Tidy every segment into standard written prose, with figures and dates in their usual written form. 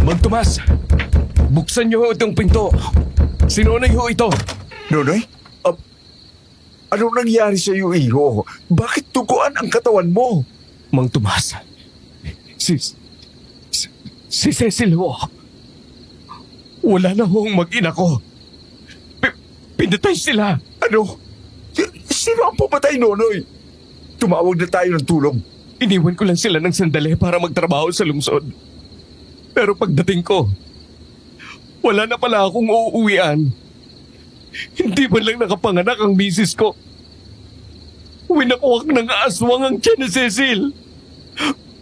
Mang Tomas, buksan niyo itong pinto. Sinunay ho ito. Nonoy? Ano nangyari sa iyo, iho? Bakit tuguan ang katawan mo? Mang Tomas, si Cecil ho. Wala na hong mag-ina ko. Pinatay sila. Ano? Sino ang pumatay, Nonoy? Tumawag na tayo ng tulong. Iniwan ko lang sila ng sandali para magtrabaho sa lungsod. Pero pagdating ko, wala na pala akong uuwian. Hindi man lang nakapanganak ang misis ko. Winakuwak ng aswang ang tiyan ni Cecil.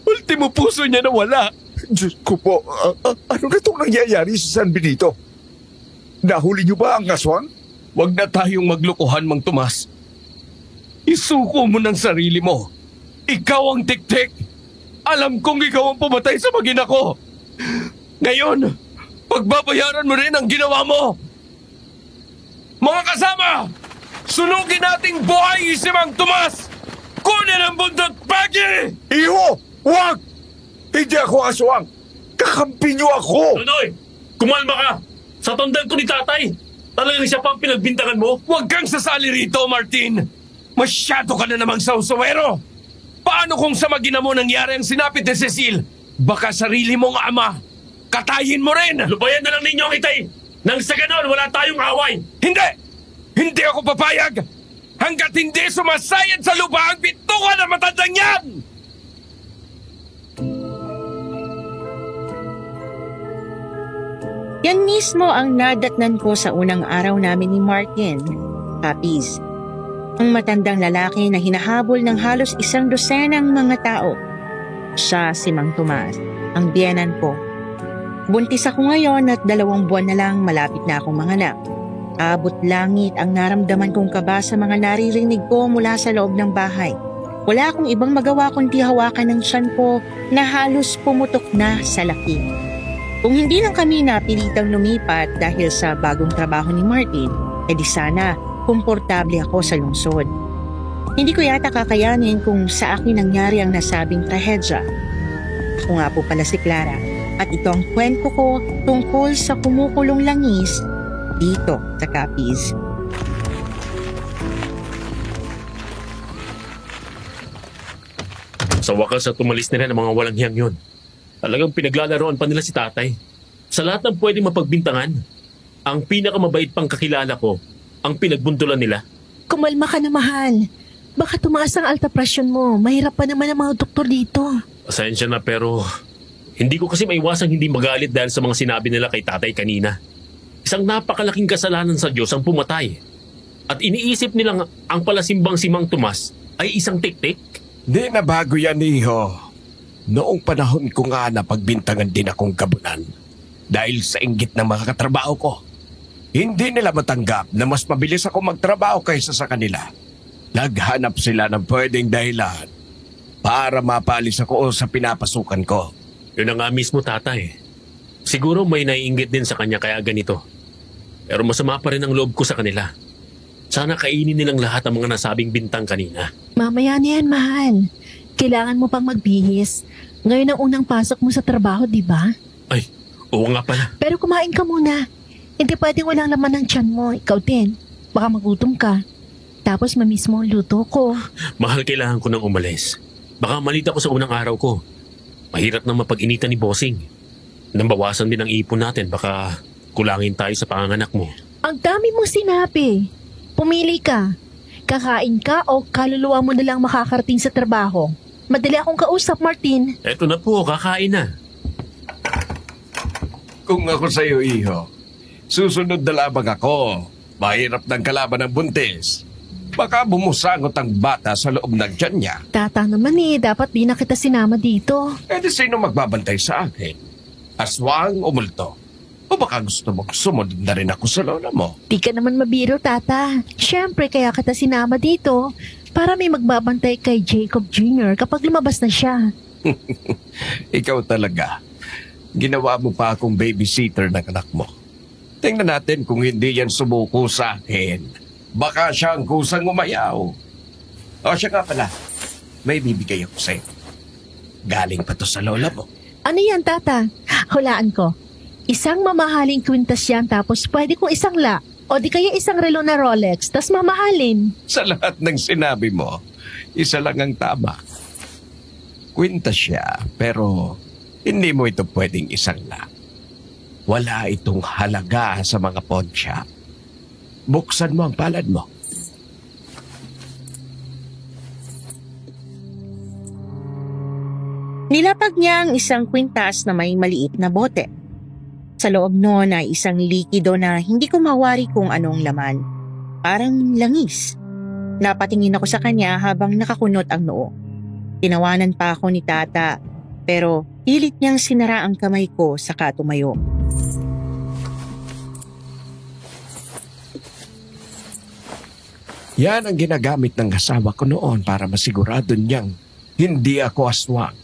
Ultimo puso niya nawala. Diyos ko po, ano na itong nangyayari sa San Benito? Nahuli niyo ba ang aswang? Huwag na tayong maglukuhan, Mang Tomas. Isuko mo ng sarili mo. Ikaw ang tik-tik. Alam kong ikaw ang pumatay sa mag-ina ko. Ngayon, pagbabayaran mo rin ang ginawa mo. Mga kasama, sunugin nating buhay si Mang Tomas. Kunin ang bundot, Paggy! Iho! Huwag! Hindi ako aswang! Kakampi niyo ako! Nonoy! Kumalma ka! Sa tandaan ko ni tatay, talagang siya pa ang pinagbintangan mo? Huwag kang sasali rito, Martin. Masyado ka na namang sausawero. Paano kung sa mag-ina mo nangyari ang sinapit ni Cecil? Baka sarili mong ama. Katayin mo rin! Lubayan na lang ninyo ang itay! Nang sa ganon, wala tayong away! Hindi! Hindi ako papayag! Hanggat hindi sumasayad sa lupa ang bitukan ng matandang yan! Yan mismo ang nadatnan ko sa unang araw namin ni Martin, Papis. Ang matandang lalaki na hinahabol ng halos 100 mga tao. Siya si Mang Tomas, ang biyenan ko. Buntis ako ngayon at 2 buwan na lang malapit na akong manganak. Abot langit ang naramdaman kong kaba sa mga naririnig ko mula sa loob ng bahay. Wala akong ibang magawa kundi hawakan ng tiyan ko na halos pumutok na sa laki. Kung hindi lang kami napilitang lumipat dahil sa bagong trabaho ni Martin, edi sana komportable ako sa lungsod. Hindi ko yata kakayanin kung sa akin nangyari ang nasabing trahedya. Ako nga po pala si Clara at ito ang kwento ko tungkol sa kumukulong langis dito sa Capiz. Sa wakas at tumalis nila ng mga walang hiyang yun. Talagang pinaglalaroan pa nila si tatay. Sa lahat ng pwedeng mapagbintangan, ang pinakamabait pang kakilala ko, ang pinagbuntulan nila. Kumalma ka na, mahal. Baka tumaas ang alta presyon mo. Mahirap pa naman ang mga doktor dito. Pasensya na pero hindi ko kasi maiwasang hindi magalit dahil sa mga sinabi nila kay tatay kanina. Isang napakalaking kasalanan sa Diyos ang pumatay. At iniisip nilang ang palasimbang si Mang Tomas ay isang tik-tik. Di na bago yan, iho. Noong panahon ko nga na pagbintangan din akong kabunan. Dahil sa inggit ng mga katrabaho ko. Hindi nila matanggap na mas mabilis ako magtrabaho kaysa sa kanila. Naghanap sila ng pwedeng dahilan para mapalis ako sa pinapasukan ko. Yun na nga mismo tatay. Siguro may naiinggit din sa kanya kaya ganito. Pero masama pa rin ang loob ko sa kanila. Sana kainin nilang lahat ang mga nasabing bintang kanina. Mamaya na yan, mahal. Kailangan mo pang magbihis. Ngayon ang unang pasok mo sa trabaho, di ba? Ay, oo nga pala. Pero kumain ka muna. Hindi pwedeng walang laman ng tiyan mo. Ikaw din. Baka magutom ka. Tapos mamiss mo ang luto ko. Mahal, kailangan ko nang umalis. Baka malita ko sa unang araw ko. Mahirap nang mapag-initan ni Bossing. Nang bawasan din ang ipon natin, baka kulangin tayo sa panganganak mo. Ang dami mong sinabi. Pumili ka. Kakain ka o kaluluwa mo na lang makakarating sa trabaho. Madali akong kausap, Martin. Eto na po, kakain na. Kung ako sa'yo, iho, susunod na labang ako. Mahirap ng kalaban ng buntis. Baka bumusangot ang bata sa loob ng tiyan niya. Tata naman dapat di na kita sinama dito. E di sino magbabantay sa akin? Aswang o multo? O baka gusto mong sumunod na rin ako sa lola mo? Di ka naman mabiro, Tata. Siyempre, kaya kita sinama dito para may magbabantay kay Jacob Jr. kapag lumabas na siya. Ikaw talaga. Ginawa mo pa akong babysitter ng anak mo. Tingnan natin kung hindi yan sumuko sa akin. Baka siya ang kusang umayaw. O siya nga pala, may bibigay ako sa'yo. Galing pa to sa lola mo. Ano yan, Tata? Hulaan ko. Isang mamahaling kwintas yan tapos pwede kong isang la. O di kaya isang relo na Rolex, tas mamahalin. Sa lahat ng sinabi mo, isa lang ang tama. Kwintas siya, pero hindi mo ito pwedeng isang lang. Wala itong halaga sa mga pawn shop. Buksan mo ang palad mo. Nilapag niya ang isang kwintas na may maliit na bote. Sa loob noon ay isang likido na hindi ko mawari kung anong laman. Parang langis. Napatingin ako sa kanya habang nakakunot ang noo. Tinawanan pa ako ni Tata, pero pilit niyang sinara ang kamay ko saka tumayo. Yan ang ginagamit ng asawa ko noon para masigurado niyang hindi ako aswang.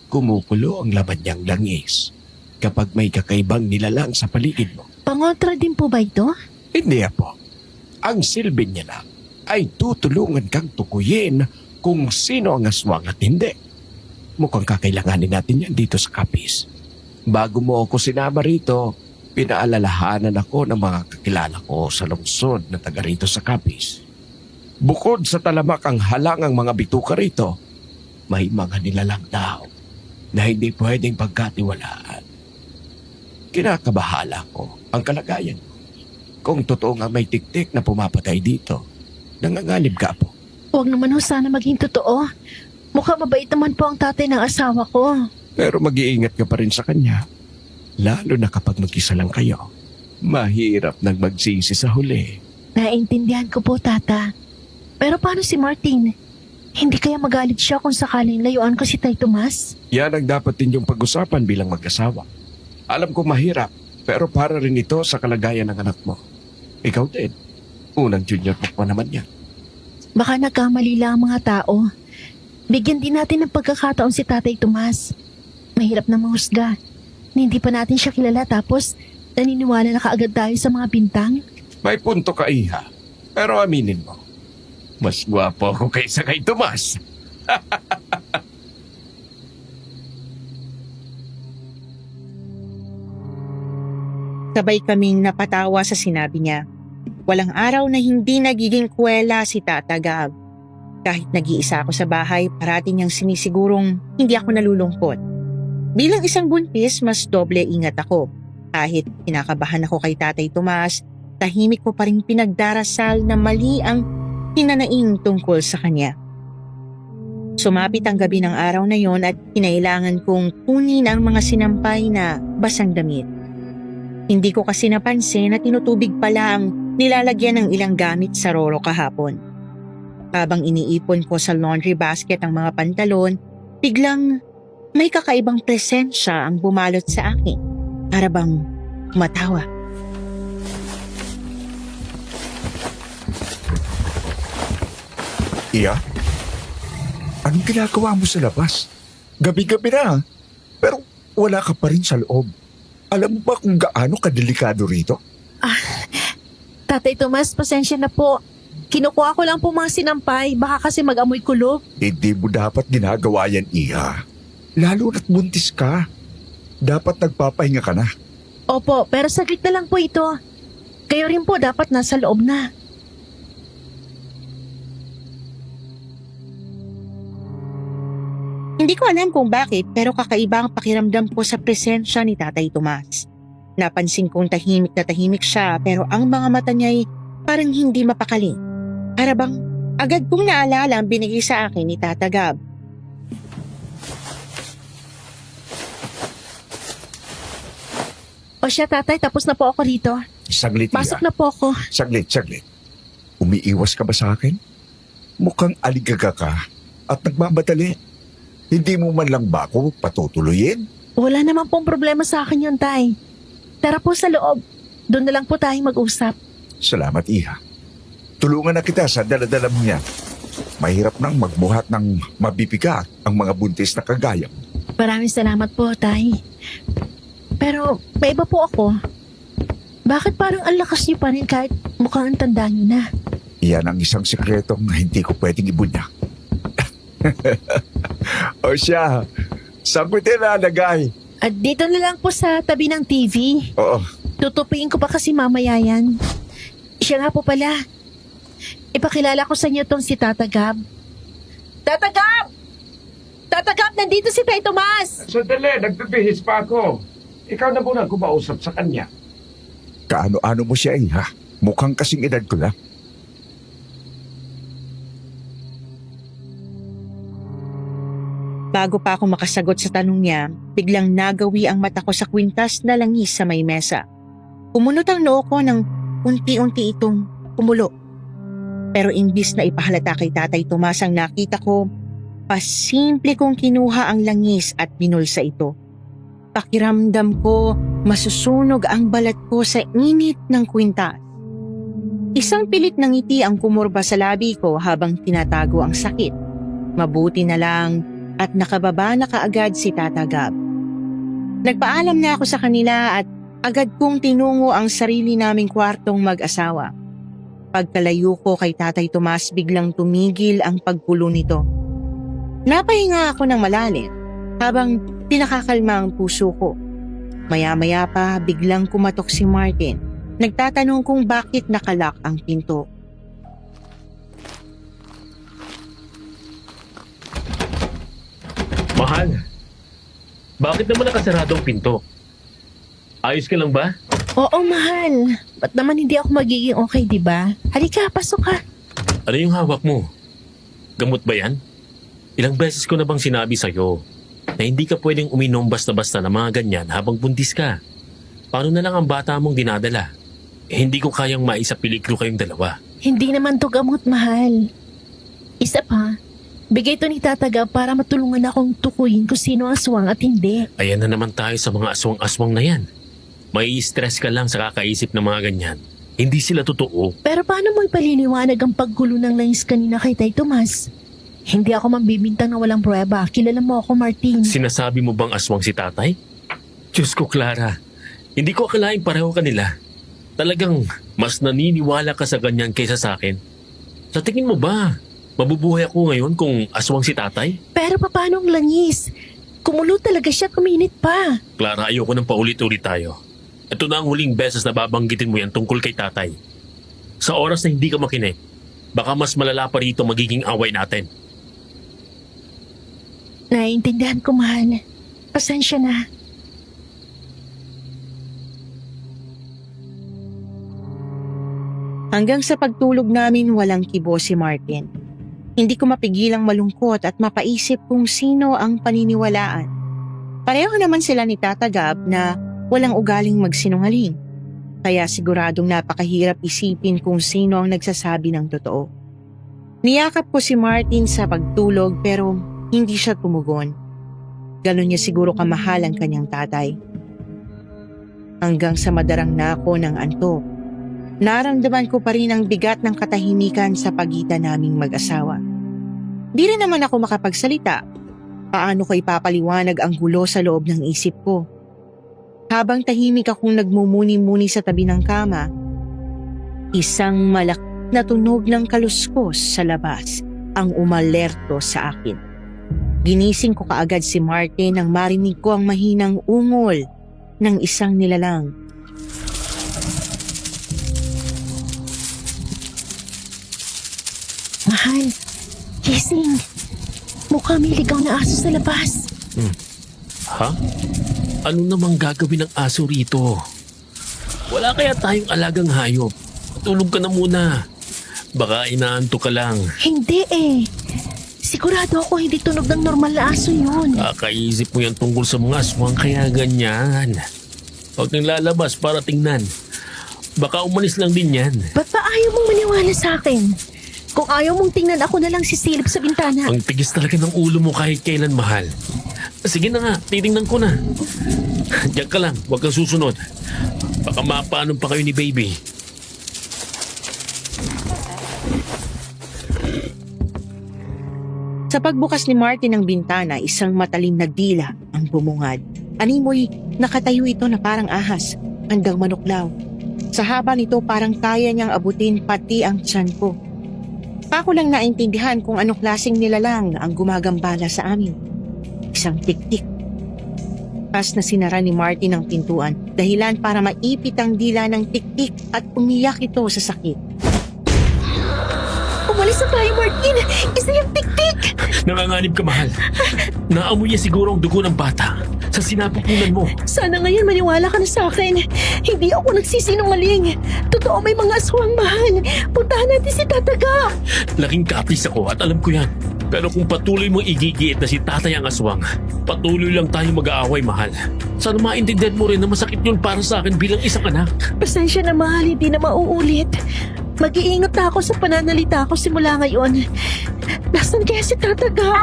Kumukulo ang laman niyang langis kapag may kakaibang nilalang sa paligid mo. Pangontra din po ba ito? Hindi po. Ang silbi niya lang ay tutulungan kang tukuyin kung sino ang aswang at hindi. Mukhang kakailanganin natin yan dito sa Capiz. Bago mo ako sinama rito, pinaalalahanan ako ng mga kakilala ko sa lungsod na taga rito sa Capiz. Bukod sa talamak ang halangang mga bituka rito, may mga nilalang daw na hindi pwedeng pagkatiwalaan. Kinakabahala ko ang kalagayan mo. Kung totoo nga may tiktik na pumapatay dito, nanganganib ka po. Huwag naman ho sana maging totoo. Mukha mabait naman po ang tatay ng asawa ko. Pero mag-iingat ka pa rin sa kanya. Lalo na kapag mag-isa lang kayo. Mahirap nang magsisi sa huli. Naiintindihan ko po, Tata. Pero paano si Martin? Hindi kaya magalit siya kung sakaling layuan ko si Tay Tomas? Yan ang dapat ninyong pag-usapan bilang mag-asawa. Alam ko mahirap, pero para rin ito sa kalagayan ng anak mo. Ikaw din. Unang junior mo pa naman yan. Baka nagkamali lang ang mga tao. Bigyan din natin ng pagkakataon si Tatay Tomas. Mahirap na mahusga. Hindi pa natin siya kilala tapos naniniwala na kaagad tayo sa mga bintang. May punto ka, Iha. Pero aminin mo, mas gwapo ako kaysa kay Tomas. Sabay kaming napatawa sa sinabi niya. Walang araw na hindi nagiging kwela si Tata Gab. Kahit nag-iisa ako sa bahay, parating niyang sinisigurong hindi ako nalulungkot. Bilang isang buntis, mas doble ingat ako. Kahit kinakabahan ako kay Tatay Tomas, tahimik ko pa rin pinagdarasal na mali ang hinanaing tungkol sa kanya. Sumapit ang gabi ng araw na yon at kinailangan kong kunin ang mga sinampay na basang damit. Hindi ko kasi napansin na tinutubig pala ang nilalagyan ng ilang gamit sa roro kahapon. Habang iniipon ko sa laundry basket ang mga pantalon, biglang may kakaibang presensya ang bumalot sa akin. Para bang matawa. Iya? Anong ginagawa mo sa labas? Gabi-gabi na, pero wala ka pa rin sa loob. Alam mo ba kung gaano kadelikado rito? Tatay Tomas, pasensya na po. Kinukuha ko lang po mga sinampay. Baka kasi mag-amoy kulo. Hindi mo dapat ginagawa yan, Iha. Lalo na't buntis ka. Dapat nagpapahinga ka na. Opo, pero saglit na lang po ito. Kayo rin po dapat nasa loob na. Hindi ko alam kung bakit pero kakaiba ang pakiramdam ko sa presensya ni Tatay Tomas. Napansin kong tahimik na tahimik siya pero ang mga mata niya ay parang hindi mapakali. Para bang agad kong naalala ang binigay sa akin ni Tata Gab. O siya tatay, tapos na po ako rito. Saglit, Pasok Iha. na po ako. Saglit. Umiiwas ka ba sa akin? Mukhang aligaga ka at nagmamadali. Hindi mo man lang ba ako patutuloyin? Wala naman pong problema sa akin yun, tay. Tara po sa loob. Doon na lang po tayo mag-usap. Salamat, Iha. Tulungan na kita sa daladala mo yan. Mahirap nang magbuhat ng mabibigat ang mga buntis na kagaya mo. Maraming salamat po, tay. Pero may iba po ako. Bakit parang ang lakas niyo pa rin kahit mukhang ang tanda niyo na? Iyan ang isang sikretong hindi ko pwedeng ibunyak. O siya, saan ko tinalagay? At dito na lang po sa tabi ng TV. Oo. Tutupiin ko pa kasi mamaya yan. Siya nga po pala. Ipakilala ko sa inyo tong si Tata Gab. Tata Gab! Tata Gab, nandito si Tay Tomas! Sandali, nagbibihis pa ako. Ikaw na muna kumausap sa kanya. Kaano-ano mo siya ha? Mukhang kasing edad ko lang. Bago pa ako makasagot sa tanong niya, biglang nagawi ang mata ko sa kwintas na langis sa may mesa. Pumunot ang noo ko ng unti-unti itong pumulo. Pero imbis na ipahalata kay Tatay Tomas ang nakita ko, pasimple kong kinuha ang langis at binulsa ito. Pakiramdam ko masusunog ang balat ko sa init ng kwintas. Isang pilit ng ngiti ang kumurba sa labi ko habang tinatago ang sakit. Mabuti na lang at nakababa na kaagad si Tata Gab. Nagpaalam na ako sa kanila at agad kong tinungo ang sarili naming kwartong mag-asawa. Pagkalayo ko kay Tatay Tomas, biglang tumigil ang paggulo nito. Napahinga ako ng malalim habang pinakakalma ang puso ko. Maya-maya pa biglang kumatok si Martin. Nagtatanong kung bakit nakalak ang pinto. Mahal, bakit naman nakasarado ang pinto? Ayos ka lang ba? Oo, mahal. Ba't naman hindi ako magiging okay, di ba? Halika, pasok ka. Ano yung hawak mo? Gamot ba yan? Ilang beses ko na bang sinabi sa'yo na hindi ka pwedeng uminom basta-basta na mga ganyan habang buntis ka? Paano na lang ang bata mong dinadala? Hindi ko kayang maisapiligro kayong dalawa. Hindi naman to gamot, mahal. Isa pa, bigay to ni Tata Gab para matulungan akong tukuyin kung sino ang aswang at hindi. Ayan na naman tayo sa mga aswang-aswang na yan. May stress ka lang sa kakaisip ng mga ganyan. Hindi sila totoo. Pero paano mo ipaliliwanag ang paggulo ng langis kanina kay Tay Tomas? Hindi ako mambibintang na walang pruweba. Kilala mo ako, Martin. Sinasabi mo bang aswang si tatay? Diyos ko, Clara. Hindi ko akalaing pareho kanila. Talagang mas naniniwala ka sa ganyan kaysa sa akin. Sa tingin mo ba, mabubuhay ako ngayon kung aswang si tatay? Pero paano ang langis? Kumulo talaga siya at uminit pa. Clara, ayoko nang paulit-ulit tayo. Ito na ang huling beses na babanggitin mo yan tungkol kay tatay. Sa oras na hindi ka makinig, baka mas malala pa rito magiging away natin. Naiintindihan ko, mahal. Pasensya na. Hanggang sa pagtulog namin walang kibo si Martin. Hindi ko mapigilang malungkot at mapaisip kung sino ang paniniwalaan. Pareho naman sila ni Tata Gab na walang ugaling magsinungaling. Kaya siguradong napakahirap isipin kung sino ang nagsasabi ng totoo. Niyakap ko si Martin sa pagtulog pero hindi siya tumugon. Ganon niya siguro kamahal ang kanyang tatay. Hanggang sa madarang na ako ng antok. Naramdaman ko pa rin ang bigat ng katahimikan sa pagitan naming mag-asawa. Di rin naman ako makapagsalita. Paano ko ipapaliwanag ang gulo sa loob ng isip ko? Habang tahimik akong nagmumuni-muni sa tabi ng kama, isang malak na tunog ng kaluskos sa labas ang umalerto sa akin. Ginising ko kaagad si Martin nang marinig ko ang mahinang ungol ng isang nilalang. Mahal, gising. Mukhang may ligaw na aso sa labas. Ha? Ano namang gagawin ng aso rito? Wala kaya tayong alagang hayop? Tulog ka na muna. Baka inaantok ka lang. Hindi eh. Sigurado ako hindi tunog ng normal na aso yun. Kakaisip mo yan tungkol sa mga aswang kaya ganyan. Huwag nang lalabas para tingnan. Baka umalis lang din yan. Ba't ba ayaw mong maniwala sa akin? Kung ayaw mong tingnan, ako na lang sisilip sa bintana. Ang tigis talaga ng ulo mo kahit kailan, mahal. Sige na nga, titingnan ko na. Diyan ka lang, huwag kang susunod. Baka mapaanom pa kayo ni baby. Sa pagbukas ni Martin ng bintana, isang matalim na dila ang bumungad. Animoy, nakatayo ito na parang ahas, handang manuklaw. Sa haba nito parang kaya niyang abutin pati ang tiyan ko. Ako lang naintindihan kung anong klaseng nilalang ang gumagambala sa amin. Isang tiktik. Malakas na sinara ni Martin ang pintuan, dahilan para maipit ang dila ng tiktik at umiyak ito sa sakit. Umalis na tayo, Martin! Isa yung tiktik! Nanganganib ka, mahal. Naamoy niya siguro ang dugo ng bata sa sinapupunan mo. Sana ngayon maniwala ka na sa akin. Hindi ako nagsisinungaling. Totoo may mga aswang, mahal. Puntahan natin si Tataga. Laking kapis ako at alam ko yan. Pero kung patuloy mong igigiit na si tatay ang aswang, patuloy lang tayo mag-aaway, mahal. Sana maintindihan mo rin na masakit yun para sa akin bilang isang anak. Pasensya na, mahal. Hindi na mauulit. Mag-iingat na ako sa pananalita ko simula ngayon. Nasaan kaya si Tataga?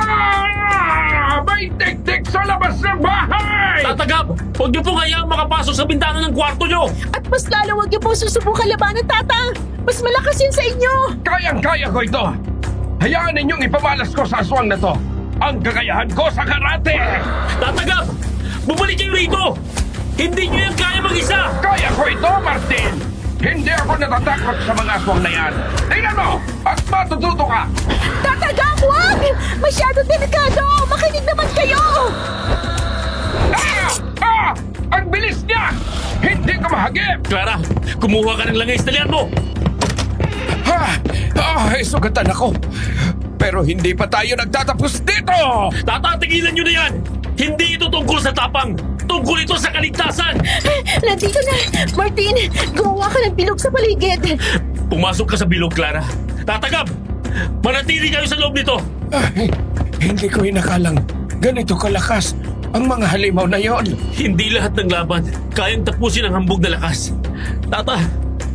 May tiktik sa labas ng bahay! Tatagap! Huwag niyo pong hayaang makapasok sa bintana ng kwarto niyo! At mas lalo huwag niyo pong susubukan labanan, Tata! Mas malakas yun sa inyo! Kayang-kaya ko ito! Hayaan ninyong ipamalas ko sa aswang na to ang kakayahan ko sa karate! Tatagap! Bumalik kayo rito! Hindi niyo yan kaya mag-isa! Kaya ko ito, Martin! Hindi ako natatakot sa mga aswang na yan! Tingnan mo! At matututo ka! Tataga, huwag! Masyado delikado! Makinig naman kayo! Ang bilis niya! Hindi ka mahagip! Clara, kumuha ka ng langay sa talian mo! Sugatan ako! Pero hindi pa tayo nagtatapos dito! Tatatigilan niyo na yan! Hindi ito tungkol sa tapang! Tungkol ito sa kaligtasan! Nandito na! Martin, gumawa ka ng bilog sa paligid! Pumasok ka sa bilog, Clara. Tatagap! Manatili kayo sa loob nito! Hindi ko inakalang ganito kalakas ang mga halimaw na yon. Hindi lahat ng laban kayang tapusin ang hambog na lakas. Tata,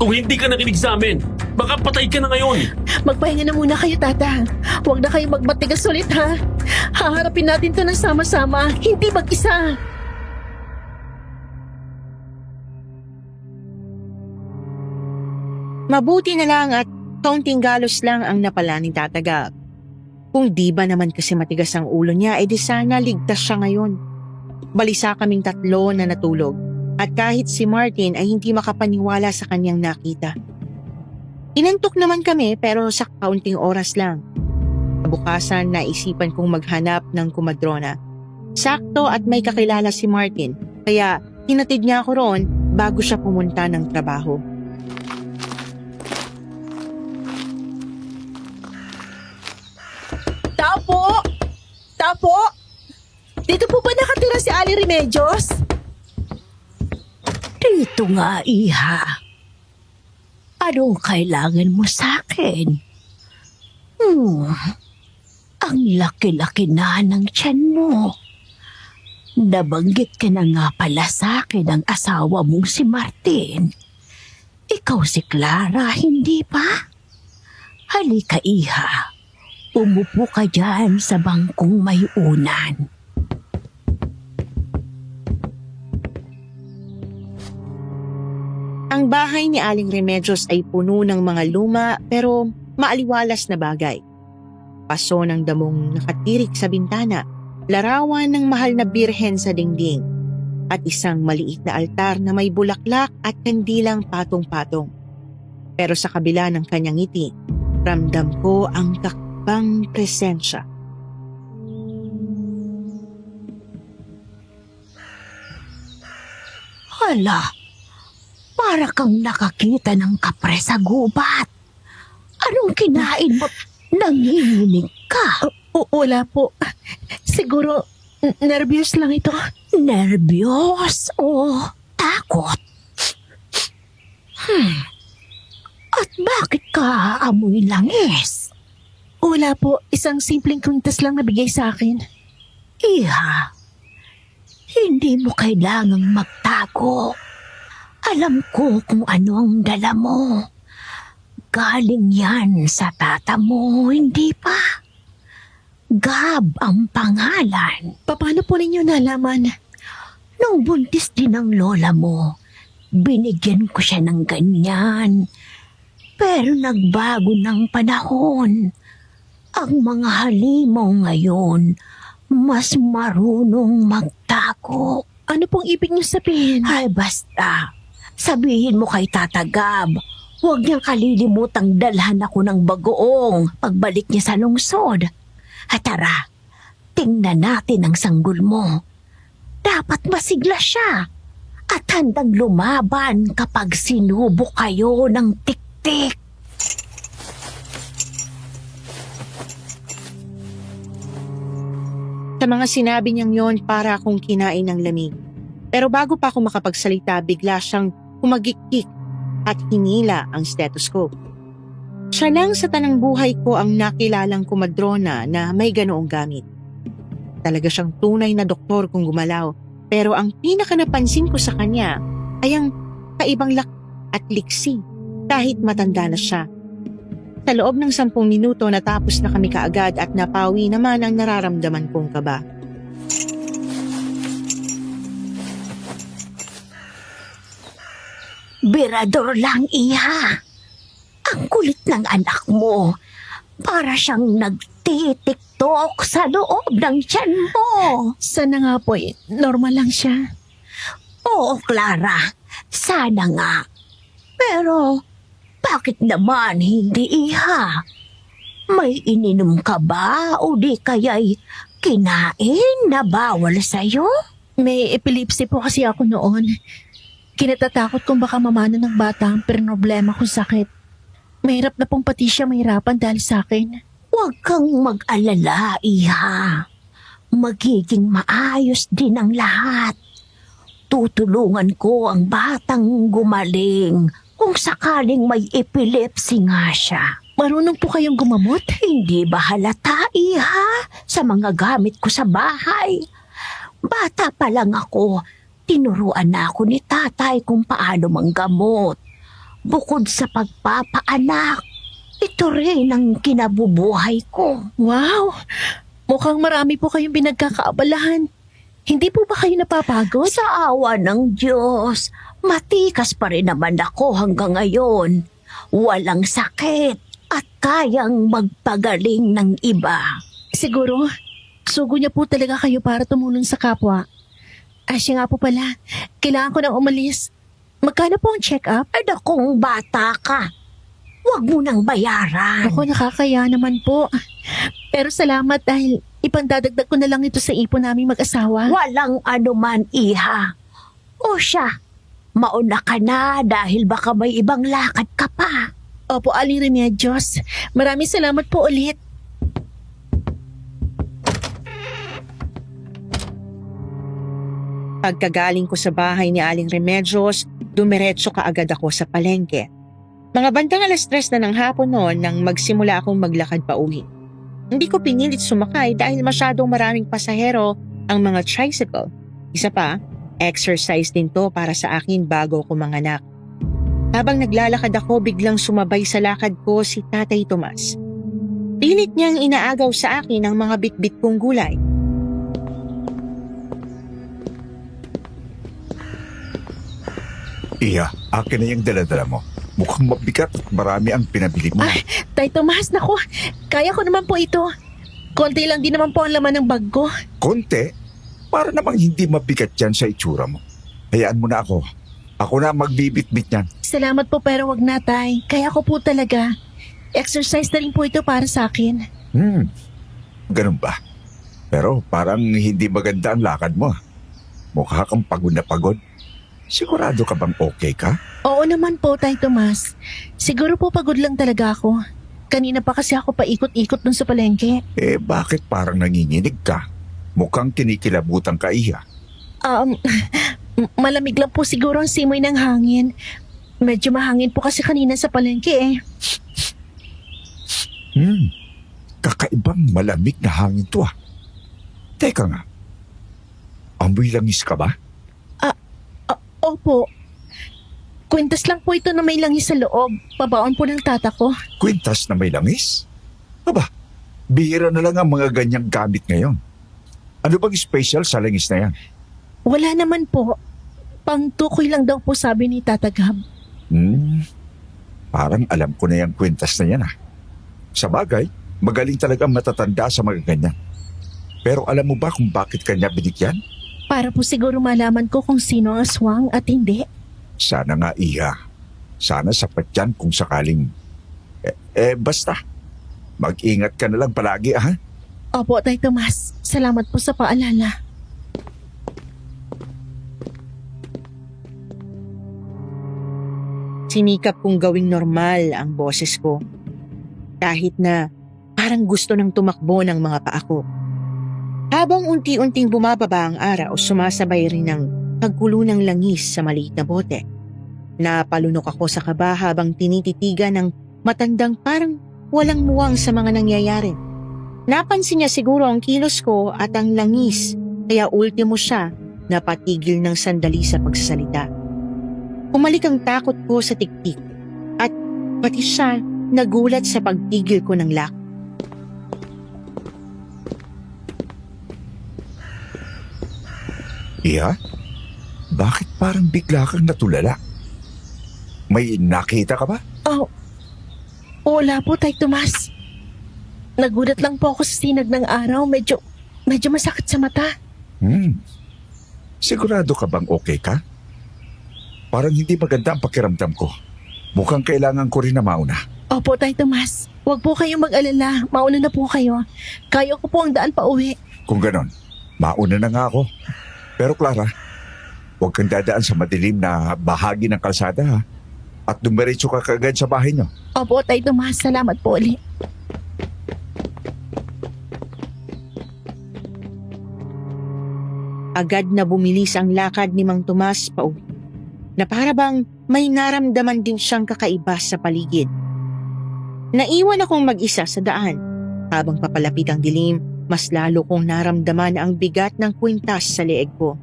kung hindi ka nakinig sa amin, baka patay ka na ngayon. Magpahinga na muna kayo, Tata. Huwag na kayo magmatigas ulit, ha? Haharapin natin to ng sama-sama, hindi mag-isa. Mabuti na lang at kaunting galos lang ang napala ni Tataga. Kung di ba naman kasi matigas ang ulo niya, di sana ligtas siya ngayon. Balisa kaming tatlo na natulog at kahit si Martin ay hindi makapaniwala sa kanyang nakita. Inantok naman kami pero sa kaunting oras lang. Kabukasan naisipan kong maghanap ng kumadrona. Sakto at may kakilala si Martin kaya hinatid niya ako roon bago siya pumunta ng trabaho. Tapo! Tapo! Dito po ba nakatira si Ali Remedios? Dito nga, iha. Anong kailangan mo sa akin? Ang laki-laki na ng tiyan mo. Nabanggit ka na nga pala sa akin ang asawa mong si Martin. Ikaw si Clara, hindi ba? Halika, iha. Umupo ka dyan sa bangkong may unan. Ang bahay ni Aling Remedios ay puno ng mga luma pero maaliwalas na bagay. Paso ng damong nakatirik sa bintana, larawan ng mahal na birhen sa dingding, at isang maliit na altar na may bulaklak at kandilang patong-patong. Pero sa kabila ng kanyang ngiti, ramdam ko ang kakbang presensya. Hala, para kang nakakita ng kapre sa gubat. Anong kinain mo? Nanginginig ka. Wala po. Siguro, nervyos lang ito. Nervyos o takot? At bakit ka amoy langis? Wala po. Isang simpleng kwintas lang nabigay sa akin. Iha, hindi mo kailangang magtago. Alam ko kung ano ang dala mo. Galing yan sa tata mo, hindi pa? Gab ang pangalan. Paano po ninyo nalaman? Nung buntis din ang lola mo, binigyan ko siya ng ganyan. Pero nagbago ng panahon. Ang mga halimaw ngayon, mas marunong magtago. Ano pong ibig niyo sabihin? Ay basta, sabihin mo kay Tata Gab, huwag niyang kalilimutang dalhan ako ng bagoong pagbalik niya sa lungsod. At tara, tingnan natin ang sanggol mo. dapat masigla siya at handang lumaban kapag sinubok kayo ng tiktik. Sa mga sinabi niyang yon, para akong kinain ng lamig. Pero bago pa ako makapagsalita, bigla siyang humagikik at hinila ang stethoscope. Siya lang sa tanang buhay ko ang nakilalang kumadrona na may ganoong gamit. Talaga siyang tunay na doktor kung gumalaw, pero ang pinaka napansin ko sa kanya ay ang kaibang lak at liksi kahit matanda na siya. Sa loob ng 10 minuto natapos na kami kaagad at napawi naman ang nararamdaman kong kaba. Birador lang, iha. Ang kulit ng anak mo. Para siyang nagtitiktok sa loob ng tiyan mo. Sana nga po normal lang siya. Oo, Clara. Sana nga. Pero, bakit naman hindi, iha? May ininom ka ba o di kaya'y kinain na bawal sa'yo? May epilepsy po kasi ako noon. Kinatatakot kong baka mamano ng bata ang problema kong sakit. Mahirap na pong pati siya mahirapan dahil sa akin. Huwag kang mag-alala, iha. Magiging maayos din ang lahat. Tutulungan ko ang batang gumaling kung sakaling may epilepsy nga siya. Marunong po kayong gumamot? Hindi ba halata, iha, sa mga gamit ko sa bahay? Bata pa lang ako, tinuruan na ako ni tatay kung paano manggamot. Bukod sa pagpapaanak, ito rin ang kinabubuhay ko. Wow! Mukhang marami po kayong pinagkakaabalahan. Hindi po ba kayo napapagod? Sa awa ng Diyos, matikas pa rin naman ako hanggang ngayon. Walang sakit at kayang magpagaling ng iba. Siguro, sugo niya po talaga kayo para tumulong sa kapwa. Siya nga po pala, kailangan ko nang umalis. Magkano po ang check-up? Ay nakong bata ka. Huwag mo nang bayaran. Ako, nakakaya naman po. Pero salamat dahil ipandadagdag ko na lang ito sa ipon naming mag-asawa. Walang anuman, iha. O siya, mauna ka na dahil baka may ibang lakad ka pa. Opo, Aling Remedios. Maraming salamat po ulit. Pagkagaling ko sa bahay ni Aling Remedios, dumiretso kaagad ako sa palengke. Mga bandang 3:00 na ng hapon noon nang magsimula akong maglakad pa uwi. Hindi ko pinilit sumakay dahil masyadong maraming pasahero ang mga tricycle. Isa pa, exercise din to para sa akin bago ko manganak. Habang naglalakad ako, biglang sumabay sa lakad ko si Tatay Tomas. Pilit niyang inaagaw sa akin ang mga bitbit kong gulay. Iya, akin na yung daladala mo. Mukhang mabigat at marami ang pinabili mo. Tay Tomas, naku, kaya ko naman po ito. Konti lang din naman po ang laman ng bag ko. Konti? Para namang hindi mabigat yan sa itsura mo. Hayaan mo na ako. Ako na magbibit-bit yan. Salamat po pero wag na, Tay. Kaya ko po talaga. Exercise na rin po ito para sa akin. Ganun ba? Pero parang hindi maganda ang lakad mo. Mukha kang pagod na pagod. Sigurado ka bang okay ka? Oo naman po, Tay Tomas. Siguro po pagod lang talaga ako. Kanina pa kasi ako paikot-ikot dun sa palengke. Bakit parang nanginginig ka? Mukhang kinikilabutan ka, Iya. Malamig lang po siguro ang simoy ng hangin. Medyo mahangin po kasi kanina sa palengke eh. Kakaibang malamig na hangin to ah. Teka nga, amoy langis ka ba? Opo. Kwintas lang po ito na may langis sa loob. Pabaon po ng tata ko. Kwintas na may langis? Aba, bihira na lang ang mga ganyang gamit ngayon. Ano bang special sa langis na yan? Wala naman po. Pangtukoy lang daw po sabi ni Tata Gab. Parang alam ko na yung kwintas na yan ah. Sa bagay, magaling talagang matatanda sa mga ganyan. Pero alam mo ba kung bakit kanya binigyan? Para po siguro malaman ko kung sino ang aswang at hindi. Sana nga, Iha. Sana sapat yan kung sakaling... basta. Mag-ingat ka na lang palagi, ha? Opo, Tay Tomas. Salamat po sa paalala. Sinikap kong gawing normal ang boses ko. Kahit na parang gusto nang tumakbo ng mga paa ko. Habang unti-unting bumababa ang araw, sumasabay rin ang pagkulo ng langis sa maliit na bote. Napalunok ako sa kaba habang tinititigan ng matandang parang walang muwang sa mga nangyayari. Napansin niya siguro ang kilos ko at ang langis, kaya ultimo siya napatigil ng sandali sa pagsasalita. Umalik ang takot ko sa tiktik at pati siya nagulat sa pagtigil ko ng lak. Iya? Bakit parang bigla kang natulala? May nakita ka ba? Oh, wala po, Tay Tomas. Nagulat lang po ako sa sinag ng araw. Medyo masakit sa mata. Sigurado ka bang okay ka? Parang hindi maganda ang pakiramdam ko. Mukhang kailangan ko rin na mauna. Opo, Tay Tomas. Huwag po kayong mag-alala. Mauna na po kayo. Kaya ko po ang daan pa uwi. Kung ganon, mauna na nga ako. Pero Clara, huwag kang dadaan sa madilim na bahagi ng kalsada ha. At dumiretso ka kagad sa bahay niyo. Opo, Tay Tomas. Salamat po ulit. Agad na bumilis ang lakad ni Mang Tomas pauwi. Na para bang may naramdaman din siyang kakaiba sa paligid. Naiwan akong mag-isa sa daan. Habang papalapit ang dilim, mas lalo kong naramdaman ang bigat ng kwintas sa leeg ko.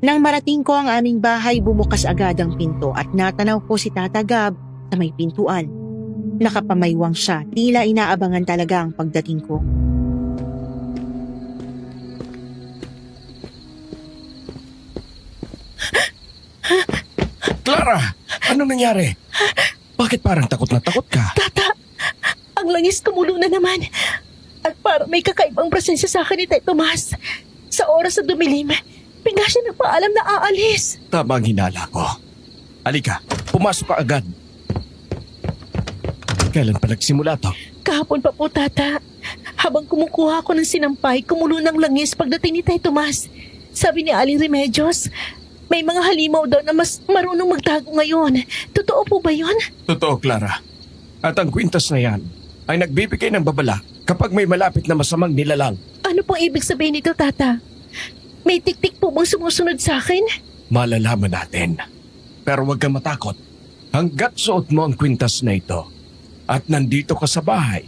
Nang marating ko ang aming bahay, bumukas agad ang pinto at natanaw ko si Tata Gab sa may pintuan. Nakapamaywang siya, tila inaabangan talaga ang pagdating ko. Clara! Anong nangyari? Bakit parang takot na takot ka? Tata, ang langis tumulo na naman. At para may kakaibang presensya sa akin ni Tay Tomas. Sa oras na dumilim, bigla siya nagpaalam na aalis. Tama ang hinala ko. Halika, pumasok ka agad. Kailan pa nagsimula to? Kahapon pa po, Tata. Habang kumukuha ako ng sinampay, kumulo ng langis pagdating ni Tay Tomas. Sabi ni Aling Remedios, may mga halimaw daw na mas marunong magtago ngayon. Totoo po ba yun? Totoo, Clara. At ang kwintas na yan ay nagbibigay ng babala kapag may malapit na masamang nilalang. Ano pong ibig sabihin nito, Tata? May tiktik po bang sumusunod sa akin? Malalaman natin. Pero huwag kang matakot. Hanggat suot mo ang kwintas na ito at nandito ka sa bahay,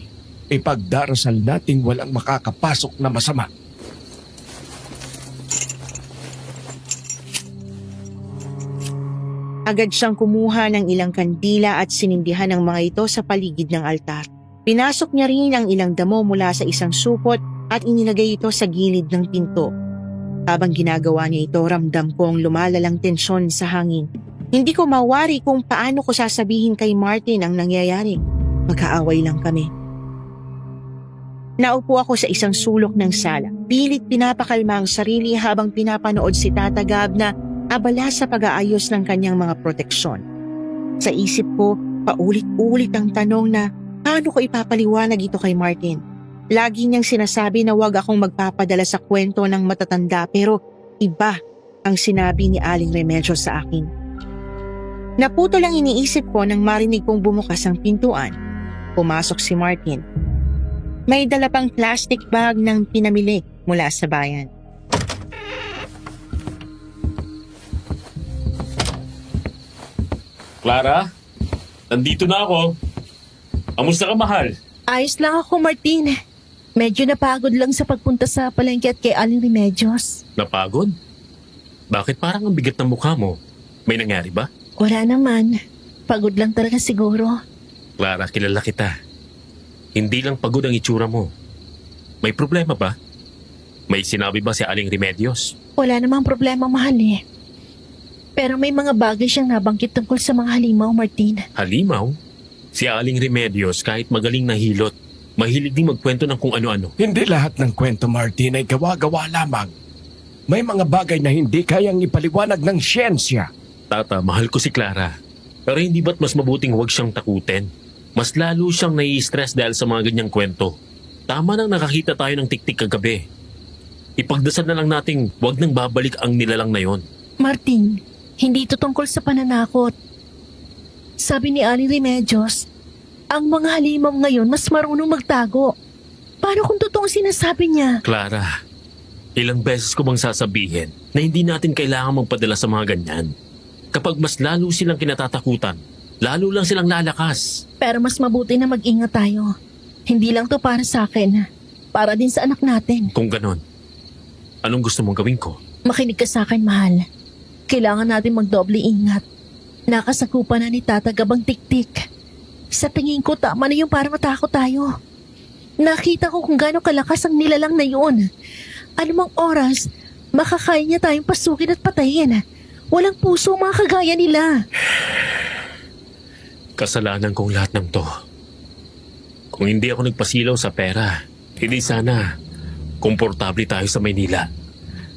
ipagdarasal nating walang makakapasok na masama. Agad siyang kumuha ng ilang kandila at sinindihan ng mga ito sa paligid ng altar. Pinasok niya rin ang ilang damo mula sa isang supot at inilagay ito sa gilid ng pinto. Habang ginagawa niya ito, ramdam ko ang lumalalang tensyon sa hangin. Hindi ko mawari kung paano ko sasabihin kay Martin ang nangyayari. Magkaaway lang kami. Naupo ako sa isang sulok ng sala. Pilit pinapakalma ang sarili habang pinapanood si Tata Gab na abala sa pag-aayos ng kanyang mga proteksyon. Sa isip ko, paulit-ulit ang tanong na paano ko ipapaliwanag ito kay Martin. Lagi niyang sinasabi na huwag akong magpapadala sa kwento ng matatanda pero iba ang sinabi ni Aling Remedios sa akin. Naputo lang iniisip ko nang marinig kong bumukas ang pintuan. Pumasok si Martin. May dala pang plastic bag ng pinamili mula sa bayan. Clara, nandito na ako. Kamusta ka, mahal? Ayos lang ako, Martin. Medyo napagod lang sa pagpunta sa palengke at kay Aling Remedios. Napagod? Bakit parang ang bigat ng mukha mo? May nangyari ba? Wala naman. Pagod lang talaga siguro. Clara, kilala kita. Hindi lang pagod ang itsura mo. May problema ba? May sinabi ba si Aling Remedios? Wala namang problema, mahal eh. Pero may mga bagay siyang nabanggit tungkol sa mga halimaw, Martin. Halimaw? Si Aling Remedios kahit magaling na hilot, mahilig din magkwento ng kung ano-ano. Hindi lahat ng kwento, Martin, ay gawa-gawa lamang. May mga bagay na hindi kayang ipaliwanag ng siyensya. Tata, mahal ko si Clara. Pero hindi ba't mas mabuting huwag siyang takutin? Mas lalo siyang nai-stress dahil sa mga ganyang kwento. Tama nang nakakita tayo ng tiktik kagabi. Ipagdasal na lang nating huwag nang babalik ang nilalang na yon. Martin, hindi ito tungkol sa pananakot. Sabi ni Aling Remedios, ang mga halimaw ngayon mas marunong magtago. Paano kung totoong sinasabi niya? Clara, ilang beses ko bang sasabihin na hindi natin kailangan magpadala sa mga ganyan? Kapag mas lalo silang kinatatakutan, lalo lang silang lalakas. Pero mas mabuti na mag-ingat tayo. Hindi lang to para sa akin, para din sa anak natin. Kung ganon, anong gusto mong gawin ko? Makinig ka sa akin, mahal. Kailangan natin magdoble ingat. Nakasakupan na ni Tata Gabang Tiktik. Sa tingin ko, tama na yung para matakot tayo. Nakita ko kung gaano kalakas ang nilalang na yun. Anumang oras, makakaya niya tayong pasukin at patayin. Walang puso mga kagaya nila. Kasalanan kong lahat ng to. Kung hindi ako nagpasilaw sa pera, hindi sana komportable tayo sa Maynila.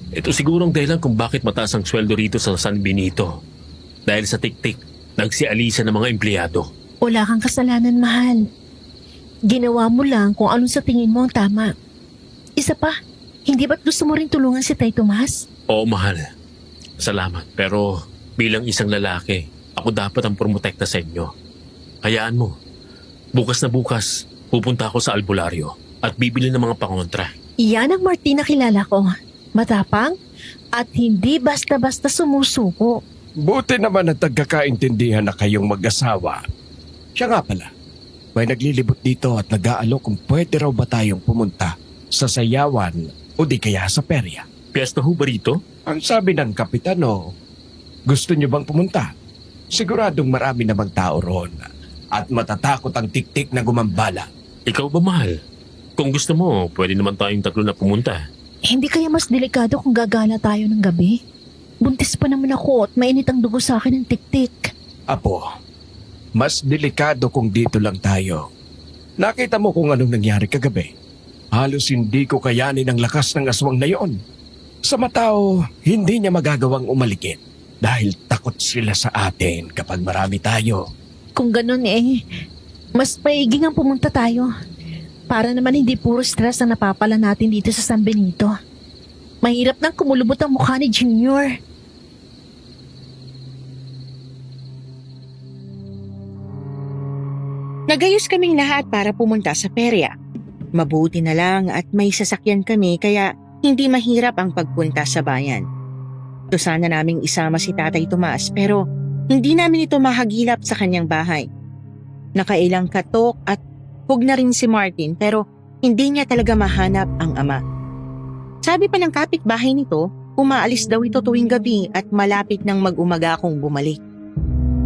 Ito sigurong dahilan kung bakit mataas ang sweldo rito sa San Benito. Dahil sa tiktik, nagsialisa ng mga empleyado. Wala kang kasalanan, mahal. Ginawa mo lang kung anong sa tingin mo ang tama. Isa pa, hindi ba't gusto mo rin tulungan si Tay Tomas? Oo, mahal. Salamat. Pero bilang isang lalaki, ako dapat ang promotekta sa inyo. Hayaan mo. Bukas na bukas, pupunta ako sa albularyo at bibili ng mga pangontra. Yan ang Martin na kilala ko. Matapang at hindi basta-basta sumusuko. Buti naman at nagkakaintindihan na kayong mag-asawa. Siya nga pala, may naglilibot dito at nag-aalok kung pwede raw ba tayong pumunta sa sayawan o di kaya sa perya. Piyesta ho ba rito? Ang sabi ng kapitano, gusto niyo bang pumunta? Siguradong marami namang tao roon at matatakot ang tiktik na gumambala. Ikaw ba, mahal? Kung gusto mo, pwede naman tayong tatlo na pumunta. Hindi kaya mas delikado kung gagala tayo ng gabi? Buntis pa naman ako at mainit ang dugo sa akin ng tiktik. Apo, mas delikado kung dito lang tayo. Nakita mo kung anong nangyari kagabi. Halos hindi ko kayanin ang lakas ng aswang na yon. Sa matao, hindi niya magagawang umaligid dahil takot sila sa atin kapag marami tayo. Kung ganun mas paiging ang pumunta tayo. Para naman hindi puro stress ang napapala natin dito sa San Benito. Mahirap nang kumulubot ang mukha ni Junior. Nagayos kaming lahat para pumunta sa perya. Mabuti na lang at may sasakyan kami kaya hindi mahirap ang pagpunta sa bayan. Gusto sana naming isama si Tatay Tomas pero hindi namin ito mahagilap sa kanyang bahay. Nakailang katok at hug na rin si Martin pero hindi niya talaga mahanap ang ama. Sabi pa ng kapitbahay nito, umaalis daw ito tuwing gabi at malapit ng mag-umaga kung bumalik.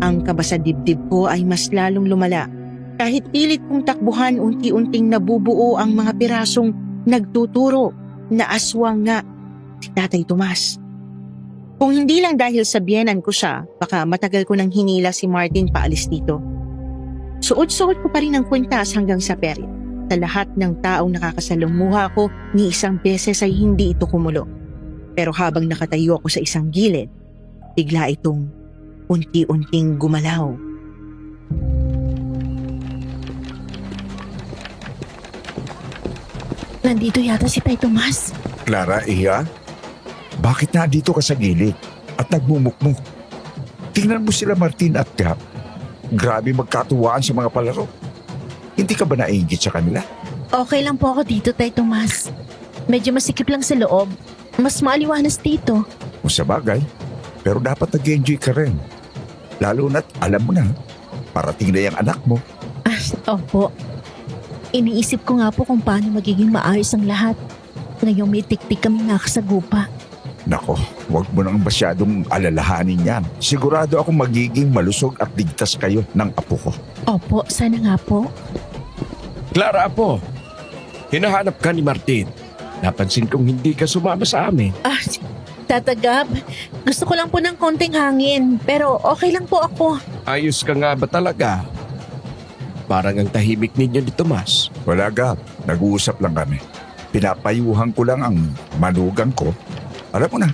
Ang kaba sa dibdib ko ay mas lalong lumala. Kahit pilit kong takbuhan, unti-unting nabubuo ang mga pirasong nagtuturo na aswang nga si Tatay Tomas. Kung hindi lang dahil sa biyenan ko siya, baka matagal ko nang hinila si Martin paalis dito. Suot-suot ko pa rin ang kwintas hanggang sa perya. Sa lahat ng taong nakakasalumuha ko, ni isang beses ay hindi ito kumulo. Pero habang nakatayo ako sa isang gilid, bigla itong unti-unting gumalaw. Nandito yata si Tay Tomas. Clara, Iya, bakit nandito ka sa gilid at nagmumukmuk? Tingnan mo sila Martin at Gab. Grabe magkatuwaan sa mga palaro. Hindi ka ba nainggit sa kanila? Okay lang po ako dito, Tay Tomas. Medyo masikip lang sa loob. Mas maaliwanas dito. O sa bagay, pero dapat nag-enjoy ka rin. Lalo na't alam mo na, parating na yung anak mo. Opo. Iniisip ko nga po kung paano magiging maayos ang lahat. Ngayong may tiktik kami nakasagupa. Nako, huwag mo nang masyadong alalahanin yan. Sigurado akong magiging malusog at ligtas kayo ng apo ko. Opo, sana nga po. Clara, Apo, hinahanap ka ni Martin. Napansin kong hindi ka sumama sa amin. Tatagab, gusto ko lang po ng konting hangin. Pero okay lang po ako. Ayos ka nga ba talaga? Parang ang tahimik ninyo ni Tomas. Wala, Gab. Nag-uusap lang kami. Pinapayuhan ko lang ang manugang ko. Alam mo na,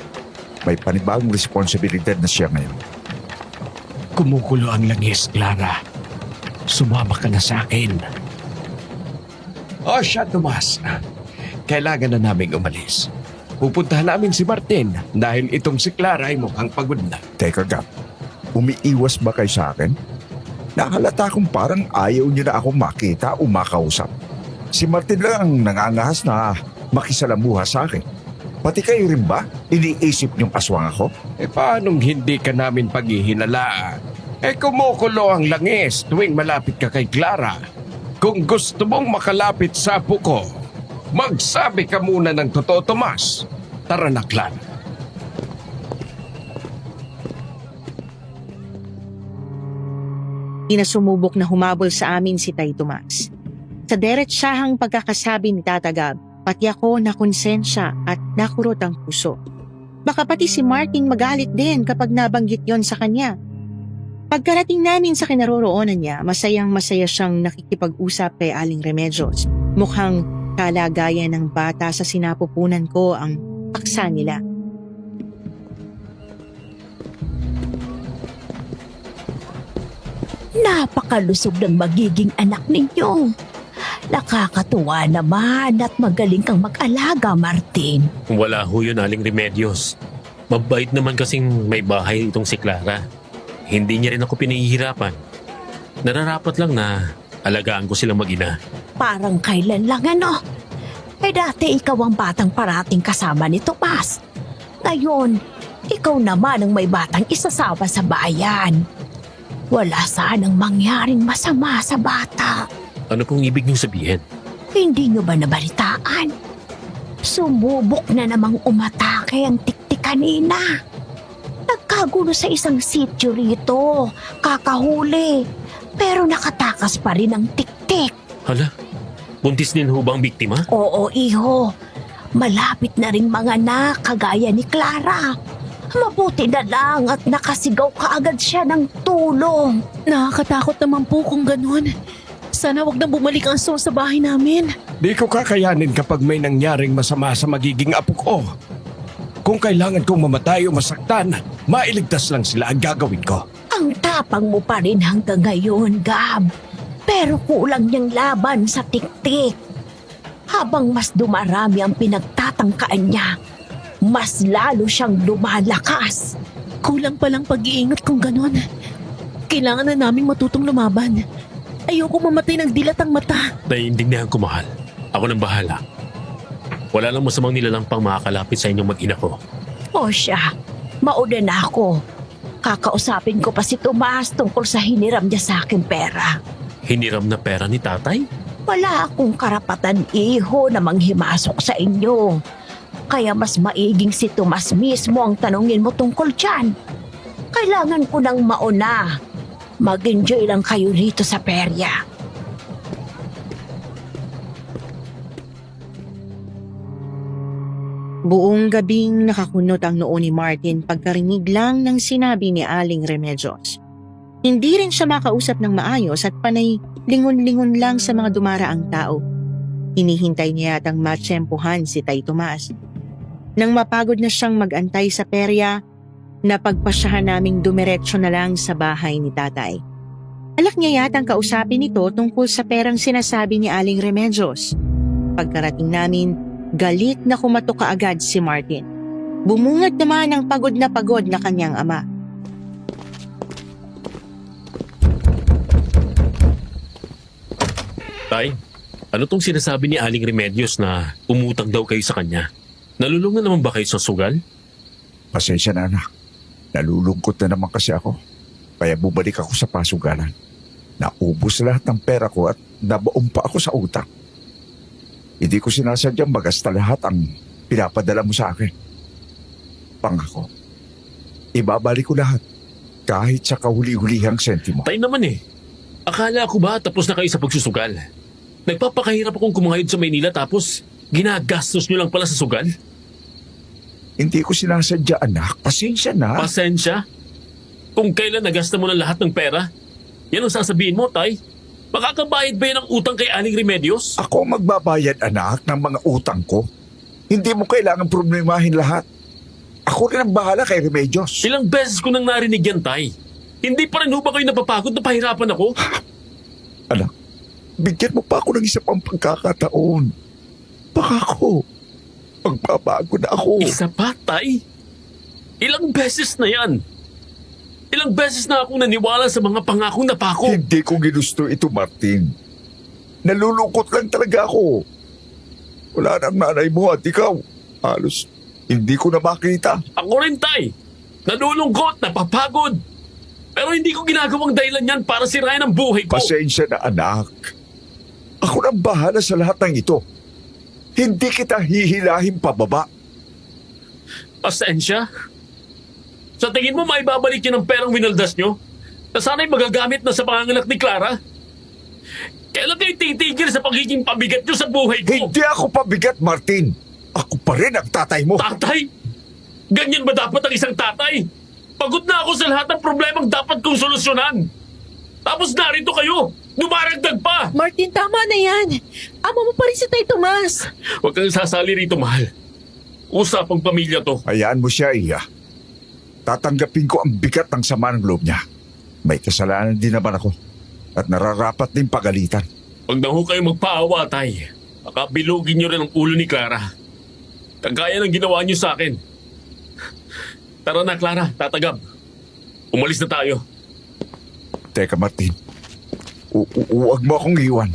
may panibagong responsibilidad na siya ngayon. Kumukulo ang langis, Clara. Sumama ka na sa akin. Siya, Tomas. Kailangan na naming umalis. Pupuntahan namin si Martin dahil itong si Clara ay mukhang pagod na. Teka, Gab. Umiiwas ba kayo sa akin? Nakalata kong parang ayaw niyo na akong makita o makausap. Si Martin lang ang nangangahas na makisalamuha sa akin. Pati kayo rin ba? Iniisip niyong aswang ako? Paanong hindi ka namin paghihinalaan? Kumukulo ang langis tuwing malapit ka kay Clara. Kung gusto mong makalapit sa apo ko, magsabi ka muna ng totoo, Tomas. Tara na, Clara. Pinasumubok na humabol sa amin si Tay Tomas. Sa diretsahang pagkakasabi ni Tata Gab, pati ako nakonsensya at nakurot ang puso. Baka pati si Martin magalit din kapag nabanggit yon sa kanya. Pagkarating namin sa kinaroroonan niya, masayang-masaya siyang nakikipag-usap kay Aling Remedios. Mukhang kalagayan ng bata sa sinapupunan ko ang paksa nila. Napakalusog ng magiging anak ninyo. Nakakatuwa naman at magaling kang mag-alaga, Martin. Wala ho yun, Aling Remedios. Mabait naman kasing may bahay itong si Clara. Hindi niya rin ako pinahihirapan. Nararapat lang na alagaan ko silang mag-ina. Parang kailan lang ano. Dati ikaw ang batang parating kasama ni Tomas. Ngayon, ikaw naman ang may batang isasama sa bayan. Wala sanang mangyaring masama sa bata. Ano pong ibig niyong sabihin? Hindi niyo ba nabalitaan? Sumubok na namang umatake ang tiktik kanina. Nagkagulo sa isang sityo rito, kakahuli. Pero nakatakas pa rin ang tiktik. Hala, buntis din ho ba ang biktima? Oo, iho. Malapit na ring mga anak kagaya ni Clara. Mabuti na lang at nakasigaw kaagad siya ng tulong. Nakakatakot naman po kung ganun. Sana wag nang bumalik ang Sol sa bahay namin. Di ko kakayanin kapag may nangyaring masama sa magiging apo ko. Kung kailangan kong mamatay o masaktan, mailigtas lang sila ang gagawin ko. Ang tapang mo pa rin hanggang ngayon, Gab. Pero kulang niyang laban sa tiktik. Habang mas dumarami ang pinagtatangkaan niya, mas lalo siyang lumalakas. Kulang palang pag-iingat kung ganun. Kailangan na naming matutong lumaban. Ayoko mamatay ng dilat ang mata. Naiintindihan ko, mahal. Ako nang bahala. Wala lang masamang nilalang pang makakalapit sa inyong mag-ina ko. O siya, mauna na ako. Kakausapin ko pa si Tomas tungkol sa hiniram niya sa akin pera. Hiniram na pera ni tatay? Wala akong karapatan, iho, na manghimasok sa inyo. Kaya mas maiging si Tomas mismo ang tanungin mo tungkol dyan. Kailangan ko nang mauna. Mag-enjoy lang kayo rito sa perya. Buong gabing nakakunot ang noo ni Martin pagkarinig lang ng sinabi ni Aling Remedios. Hindi rin siya makausap ng maayos at panay lingon-lingon lang sa mga dumaraang tao. Hinihintay niya yatang matsyempohan si Tay Tomas. Nang mapagod na siyang mag-antay sa perya, napagpasyahan naming dumiretso na lang sa bahay ni tatay. Alak niya yatang kausapin ito tungkol sa perang sinasabi ni Aling Remedios. Pagkarating namin, galit na kumatok kaagad si Martin. Bumungad naman ang pagod na kanyang ama. Tay, ano tong sinasabi ni Aling Remedios na umutang daw kayo sa kanya? Nalulungan naman ba kayo sa sugal? Pasensya na, anak. Nalulungkot na naman kasi ako. Kaya bumalik ako sa pasugalan. Naubos lahat ng pera ko at nabaon pa ako sa utang. Hindi ko sinasadyang magasta lahat ang pinapadala mo sa akin. Pangako, ibabalik ko lahat kahit sa kahuli-hulihang sentimo. Tay naman eh. Akala ko ba tapos na kayo sa pagsusugal? Nagpapakahirap akong kumangayod sa Maynila tapos ginagastos nyo lang pala sa sugal? Hindi ko sinasadya, anak. Pasensya na. Pasensya? Kung kailan nagasta mo na lahat ng pera, yan ang sasabihin mo, Tay. Makakabayad ba yan ng utang kay Aling Remedios? Ako ang magbabayad, anak, ng mga utang ko. Hindi mo kailangan problemahin lahat. Ako rin ang bahala kay Remedios. Ilang beses ko nang narinig yan, Tay. Hindi pa rin ho ba kayo napapagod na pahirapan ako? Anak, bigyan mo pa ako ng isa pang pagkakataon. Baka ako, magbabago na ako. Isa pa, Tay? Ilang beses na yan? Ilang Ilang beses na akong naniwala sa mga pangakong napako. Hindi ko ginusto ito, Martin. Nalulungkot lang talaga ako. Wala nang nanay mo at ikaw. Halos hindi ko na makita. Ako rin, Tay. Nalulungkot, napapagod. Pero hindi ko ginagawang dahilan yan para sirain ang buhay ko. Pasensya na, anak. Ako nang bahala sa lahat ng ito. Hindi kita hihilahin pababa. Pasensya? Sa tingin mo maibabalik niyo ng perang winaldas niyo? Na sana'y magagamit na sa panganganak ni Clara? Kailan kayo titigil sa pagiging pabigat niyo sa buhay ko? Hindi ako pabigat, Martin. Ako pa rin ang tatay mo. Tatay? Ganyan ba dapat ang isang tatay? Pagod na ako sa lahat ng problemang dapat kong solusyonan. Tapos narito kayo, dumaragdag pa. Martin, tama na yan. Ama mo pa rin si Tay Tomas. Huwag kang sasali rito, mahal. Usapang pamilya to. Hayaan mo siya, Iya. Tatanggapin ko ang bigat ng sama ng loob niya. May kasalanan din naman ako. At nararapat din pagalitan. Huwag na ho kayo magpaawa, Tay. Baka bilugin niyo rin ang ulo ni Clara. Kagaya ng ginawa niyo sa akin. Tara na, Clara. Tatagab. Umalis na tayo. Teka, Martin. Huwag mo akong iwan.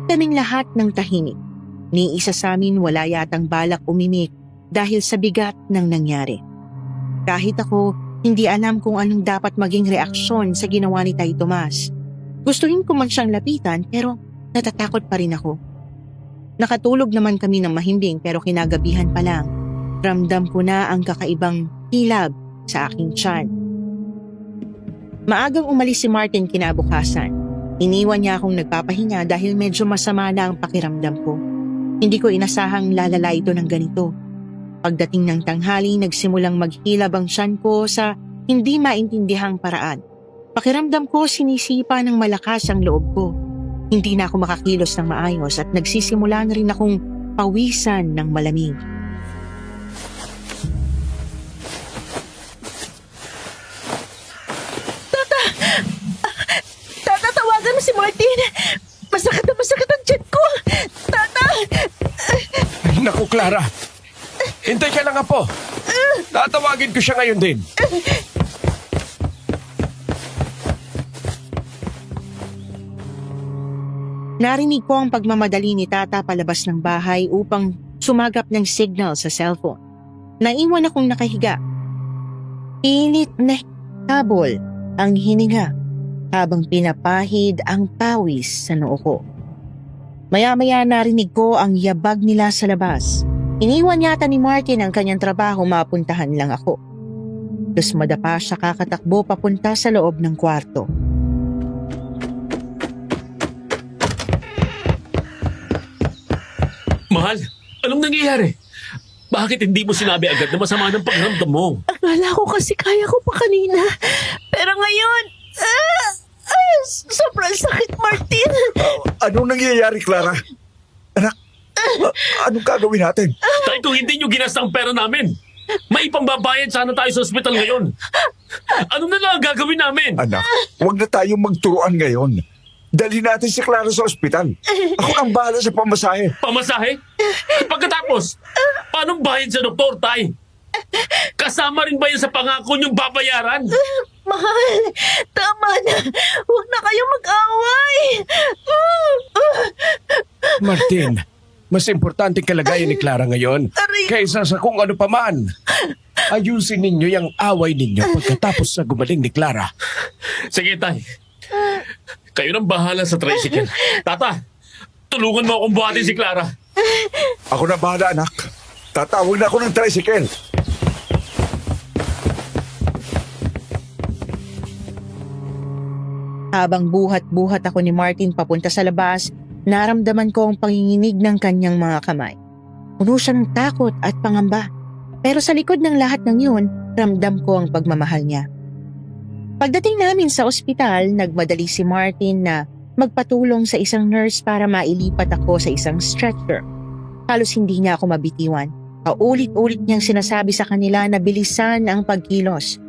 Kaming lahat ng tahimik. Ni isa sa amin wala yatang balak umimik dahil sa bigat ng nangyari. Kahit ako, hindi alam kung anong dapat maging reaksyon sa ginawa ni Tay Tomas. Gustuhin ko man siyang lapitan pero natatakot pa rin ako. Nakatulog naman kami ng mahimbing pero kinagabihan pa lang. Ramdam ko na ang kakaibang hilab sa aking tiyan. Maagang umalis si Martin kinabukasan. Iniwan niya akong nagpapahinga dahil medyo masama na ang pakiramdam ko. Hindi ko inasahang lalala ito ng ganito. Pagdating ng tanghali, nagsimulang maghilab ang tiyan ko sa hindi maintindihang paraan. Pakiramdam ko sinisipa ng malakas ang loob ko. Hindi na ako makakilos ng maayos at nagsisimula na rin akong pawisan ng malamig. Tata, tawagan mo si Martin. Masakit na masakit ang tiyan ko. Tata! Naku, Clara. Hintay ka lang, apo. Tatawagin ko siya ngayon din. Narinig ko ang pagmamadali ni Tata palabas ng bahay upang sumagap ng signal sa cellphone. Naiwan akong nakahiga. Init na habol ang hininga habang pinapahid ang pawis sa noo ko. Maya-maya narinig ko ang yabag nila sa labas. Iniwan yata ni Martin ang kanyang trabaho, mapuntahan lang ako. Tapos madapa siya kakatakbo papunta sa loob ng kwarto. Mahal, anong nangyayari? Bakit hindi mo sinabi agad na masama ng pakiramdam mo? Akala ko kasi kaya ko pa kanina. Pero ngayon, sobrang sakit, Martin. Anong nangyayari, Clara? Anak, anong gagawin natin? Tay, kung hindi nyo ginasta ang pera namin, may pambabayad sana tayo sa ospital ngayon. Ano na lang ang gagawin namin? Anak, huwag na tayong magturuan ngayon. Dali natin si Clara sa ospital. Ako ang bahala sa pamasahe. Pamasahe? Pagkatapos, paano bayad sa doktor, Tay? Kasama rin ba yan sa pangako niyong babayaran? Mahal, tama na. Huwag na kayong mag-away. Martin, mas importante kalagayan ni Clara ngayon kaysa sa kung ano paman. Ayusin ninyo yung away ninyo pagkatapos sa gumaling ni Clara. Sige, Tay. Kayo nang bahala sa tricycle. Tata, tulungan mo akong buhatin si Clara. Ako na bahala, anak. Tatawag na ako ng tricycle. Habang buhat-buhat ako ni Martin papunta sa labas, naramdaman ko ang panginginig ng kanyang mga kamay. Puno siya ng takot at pangamba. Pero sa likod ng lahat ng yun, ramdam ko ang pagmamahal niya. Pagdating namin sa ospital, nagmadali si Martin na magpatulong sa isang nurse para mailipat ako sa isang stretcher. Halos hindi niya ako mabitiwan. Paulit-ulit niyang sinasabi sa kanila na bilisan ang pagkilos.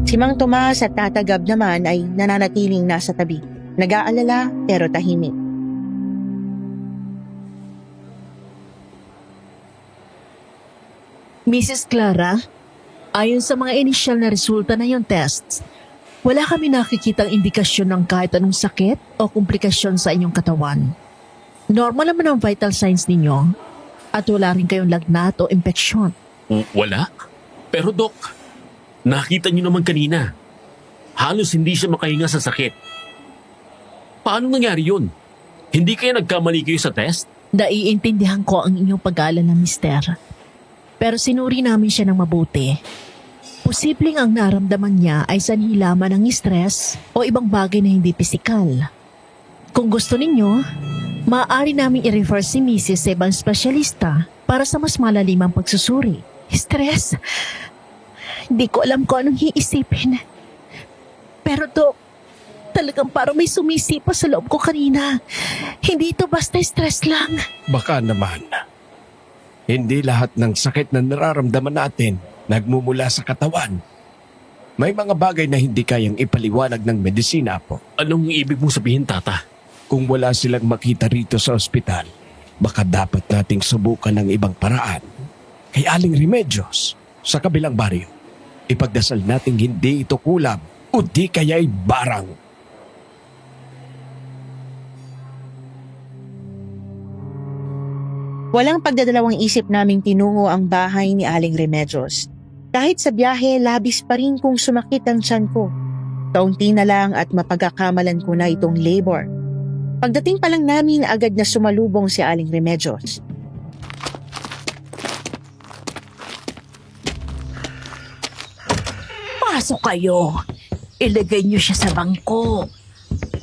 Si Mang Tomas at Tata Gab naman ay nananatiling nasa tabi. Nag-aalala pero tahimik. Mrs. Clara, ayon sa mga initial na resulta na yung tests, wala kami nakikitang indikasyon ng kahit anong sakit o komplikasyon sa inyong katawan. Normal naman ang vital signs ninyo at wala rin kayong lagnat o impeksyon. Wala? Pero Dok, nakita niyo naman kanina. Halos hindi siya makahinga sa sakit. Paano nangyari yun? Hindi kaya nagkamali kayo sa test? Naiintindihan ko ang inyong pag-aalala, mister. Pero sinuri namin siya ng mabuti. Posibleng ang naramdaman niya ay sanhi lamang ng stress o ibang bagay na hindi pisikal. Kung gusto ninyo, maaari namin i-refer si Mrs. sa ibang espesyalista para sa mas malalimang pagsusuri. Stress? Hindi ko alam kung anong iisipin. Pero Dok, talagang parang may sumisipa sa loob ko kanina. Hindi ito basta stress lang. Baka naman. Hindi lahat ng sakit na nararamdaman natin nagmumula sa katawan. May mga bagay na hindi kayang ipaliwanag ng medisina po. Anong ibig mong sabihin, Tata? Kung wala silang makita rito sa ospital, baka dapat nating subukan ng ibang paraan. Kay Aling Remedios, sa kabilang baryo, ipagdasal nating hindi ito kulam o di kaya'y barang. Walang pagdadalawang isip naming tinungo ang bahay ni Aling Remedios. Kahit sa biyahe, labis pa rin kung sumakit ang tiyan ko. Kaunti na lang at mapagkakamalan ko na itong labor. Pagdating pa lang namin, agad na sumalubong si Aling Remedios. Pasok kayo. Ilagay niyo siya sa bangko.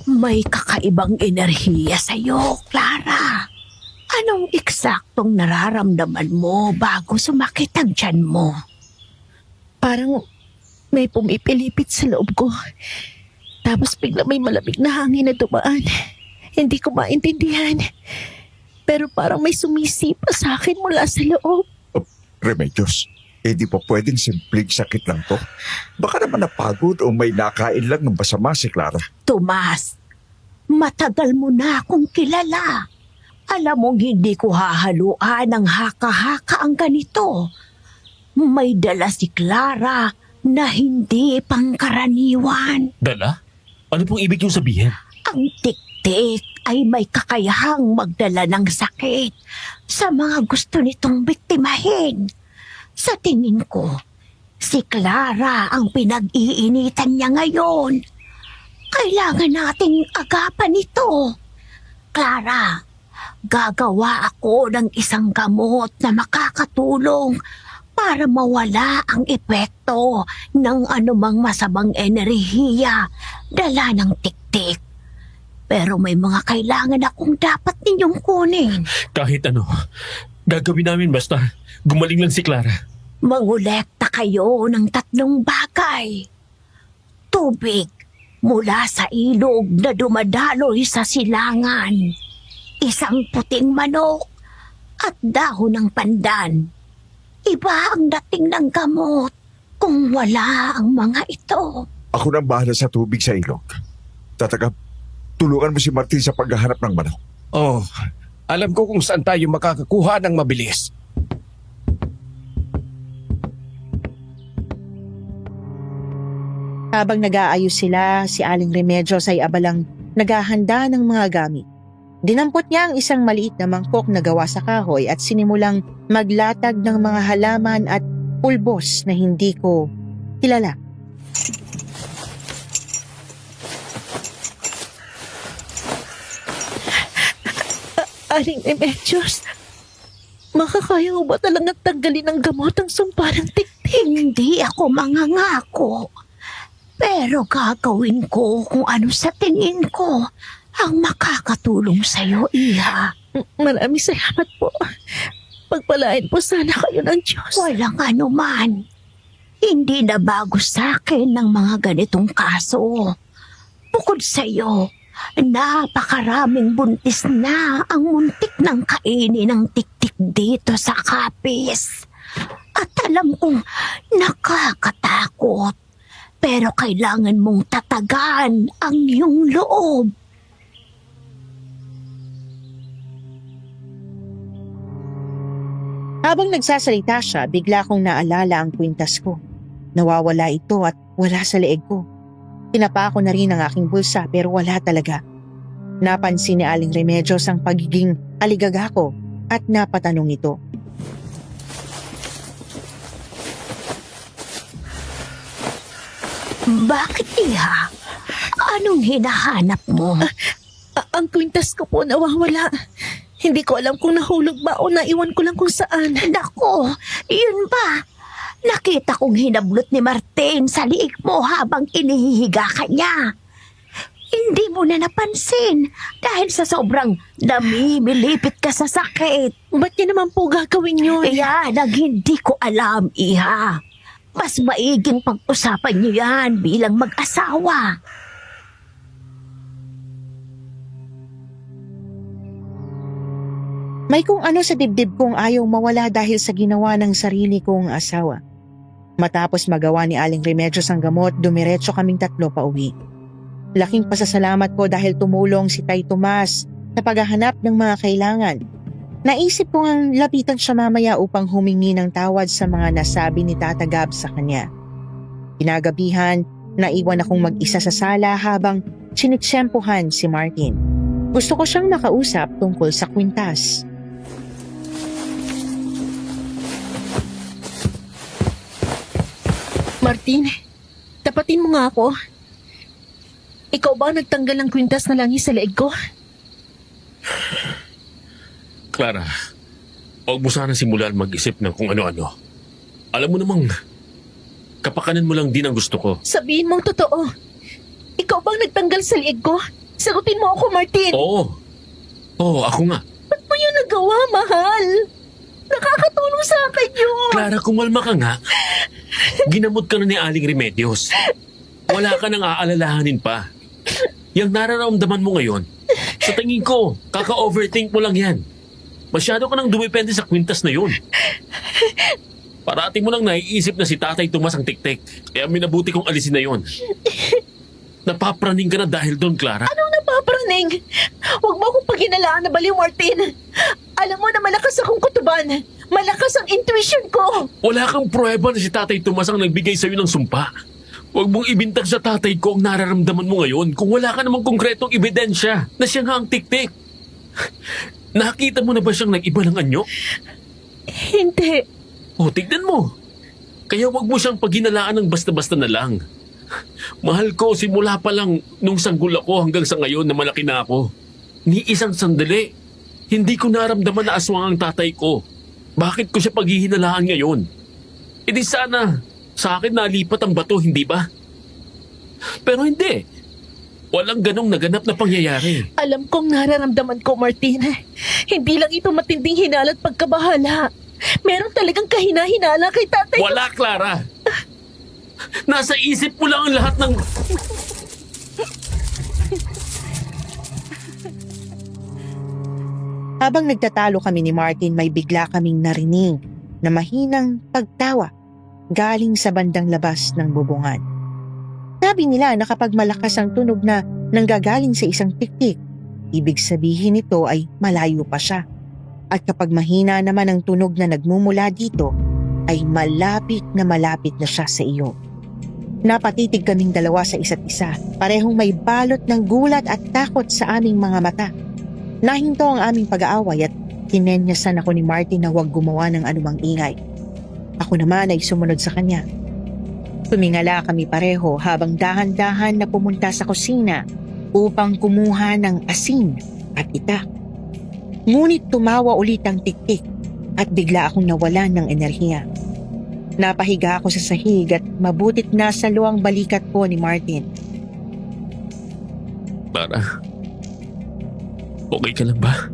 May kakaibang enerhiya sa'yo, Clara. Anong eksaktong nararamdaman mo bago sumakit ang tiyan mo? Parang may pumipilipit sa loob ko. Tapos bigla may malamig na hangin na dumaan. Hindi ko maintindihan. Pero parang may sumisipa sa akin mula sa loob. Remedios, di pa pwedeng simpleng sakit lang to. Baka naman napagod o may nakain lang ng masama si Clara. Tomas, matagal mo na akong kilala. Alam mong hindi ko hahaluan ng haka-haka ang ganito. May dala si Clara na hindi pangkaraniwan. Dala? Ano pong ibig niyong sabihin? Ang tiktik ay may kakayahang magdala ng sakit sa mga gusto nitong biktimahin. Sa tingin ko, si Clara ang pinag-iinitan niya ngayon. Kailangan nating agapan ito. Clara, gagawa ako ng isang gamot na makakatulong para mawala ang epekto ng anumang masamang enerhiya dala ng tiktik. Pero may mga kailangan akong dapat ninyong kunin. Kahit ano, gagawin namin basta gumaling lang si Clara. Mangolekta kayo ng 3 bagay. Tubig mula sa ilog na dumadaloy sa silangan. Isang puting manok at dahon ng pandan. Iba ang dating ng gamot kung wala ang mga ito. Ako nang bahala sa tubig sa ilog. Tatagap, tulungan mo si Martin sa paghahanap ng manok. Oh, alam ko kung saan tayo makakakuha ng mabilis. Habang nag-aayos sila, si Aling Remedios ay abalang naghahanda ng mga gamit. Dinampot niya ang isang maliit na mangkok na gawa sa kahoy at sinimulang maglatag ng mga halaman at pulbos na hindi ko kilala. Aling Remedios, makakaya mo ba talagang tanggalin ng gamot ang sumpa ng tiktik? Hindi ako mangangako. Pero gagawin ko kung ano sa tingin ko ang makakatulong sa'yo, Iha. Maraming salamat po. Pagpalain po sana kayo ng Diyos. Walang anuman. Hindi na bago sa akin ng mga ganitong kaso. Bukod sa'yo, napakaraming buntis na ang muntik ng kainin ng tiktik dito sa Kapis. At alam kong nakakatakot. Pero kailangan mong tatagan ang iyong loob. Habang nagsasalita siya, bigla kong naalala ang kwintas ko. Nawawala ito at wala sa leeg ko. Tinapa ko na rin ang aking bulsa pero wala talaga. Napansin ni Aling Remedios ang pagiging aligaga ko at napatanong ito. Bakit, Iha? Anong hinahanap mo? Ang kwintas ko po nawawala. Hindi ko alam kung nahulog ba o naiwan ko lang kung saan. Nako, yun ba? Nakita kong hinablot ni Martin sa liig mo habang inihihiga ka niya. Hindi mo na napansin dahil sa sobrang namimilipit ka sa sakit. Ba't niya naman po gagawin yun? Yan ang hindi ko alam, Iha. Mas maiging pag-usapan niyo yan bilang mag-asawa. May kung ano sa dibdib kong ayaw mawala dahil sa ginawa ng sarili kong asawa. Matapos magawa ni Aling Remedios ang gamot, dumiretso kaming tatlo pa uwi. Laking pasasalamat ko dahil tumulong si Tay Tomas sa paghahanap ng mga kailangan. Naisip ko ang lapitan siya mamaya upang humingi ng tawad sa mga nasabi ni Tata Gab sa kanya. Kinagabihan, naiwan akong mag-isa sa sala habang sinitsyempohan si Martin. Gusto ko siyang makausap tungkol sa kwintas. Martin, tapatin mo nga ako. Ikaw ba ang nagtanggal ng kwintas na langis sa leeg ko? Clara, huwag mo sana simulan mag-isip ng kung ano-ano. Alam mo namang, kapakanan mo lang din ang gusto ko. Sabihin mong totoo. Ikaw ba ang nagtanggal sa leeg ko? Sagutin mo ako, Martin. Oo, ako nga. Ba't mo yun nagawa, mahal? Nakakatulong sa akin yun. Clara, kumalma ka nga. Ginamot ka na ni Aling Remedios. Wala ka nang aalalahanin pa. Yang nararamdaman mo ngayon, sa tingin ko, kaka-overthink mo lang yan. Masyado ka nang dumepende sa kwintas na yun. Parati mo lang naiisip na si Tatay Tomas ang tik-tik. Kaya minabuti kong alisin na yun. Napapraning ka na dahil doon, Clara. Anong napapraning? Huwag mo akong paghinalaan na baliw, Martin. Alam mo na malakas akong kutuban. Malakas ang intuition ko. Wala kang pruweba na si Tatay Tomas ang nagbigay sa'yo ng sumpa. Huwag mong ibintag sa tatay ko ang nararamdaman mo ngayon kung wala ka namang konkretong ebidensya na siya nga ang tik-tik. Nakita mo na ba siyang nag-iba ng anyo? Hindi. O, tignan mo. Kaya huwag mo siyang paghinalaan ng basta-basta na lang. Mahal ko, simula pa lang nung sanggol ako hanggang sa ngayon na malaki na ako. Ni isang sandali, hindi ko naramdaman na aswang ang tatay ko. Bakit ko siya paghihinalaan ngayon? E di sana, sa akin nalipat ang bato, hindi ba? Pero hindi. Walang ganong naganap na pangyayari. Alam kong nararamdaman ko, Martin. Hindi lang ito matinding hinala at pagkabahala. Meron talagang kahina-hinala kay tatay. Wala, Clara. Nasa isip mo lang ang lahat ng... Habang nagtatalo kami ni Martin, may bigla kaming narinig na mahinang pagtawa galing sa bandang labas ng bubungan. Sabi nila na kapag malakas ang tunog na nanggagaling sa isang tiktik, ibig sabihin nito ay malayo pa siya. At kapag mahina naman ang tunog na nagmumula dito, ay malapit na siya sa iyo. Napatitig kaming dalawa sa isa't isa, parehong may balot ng gulat at takot sa aming mga mata. Nahinto ang aming pag-aaway at tinenyasan ako ni Martin na huwag gumawa ng anumang ingay. Ako naman ay sumunod sa kanya. Tumingala kami pareho habang dahan-dahan na pumunta sa kusina upang kumuha ng asin at itak. Ngunit tumawa ulit ang tiktik at bigla akong nawalan ng enerhiya. Napahiga ako sa sahig at mabutit nasa luwang balikat po ni Martin. Clara, okay ka lang ba?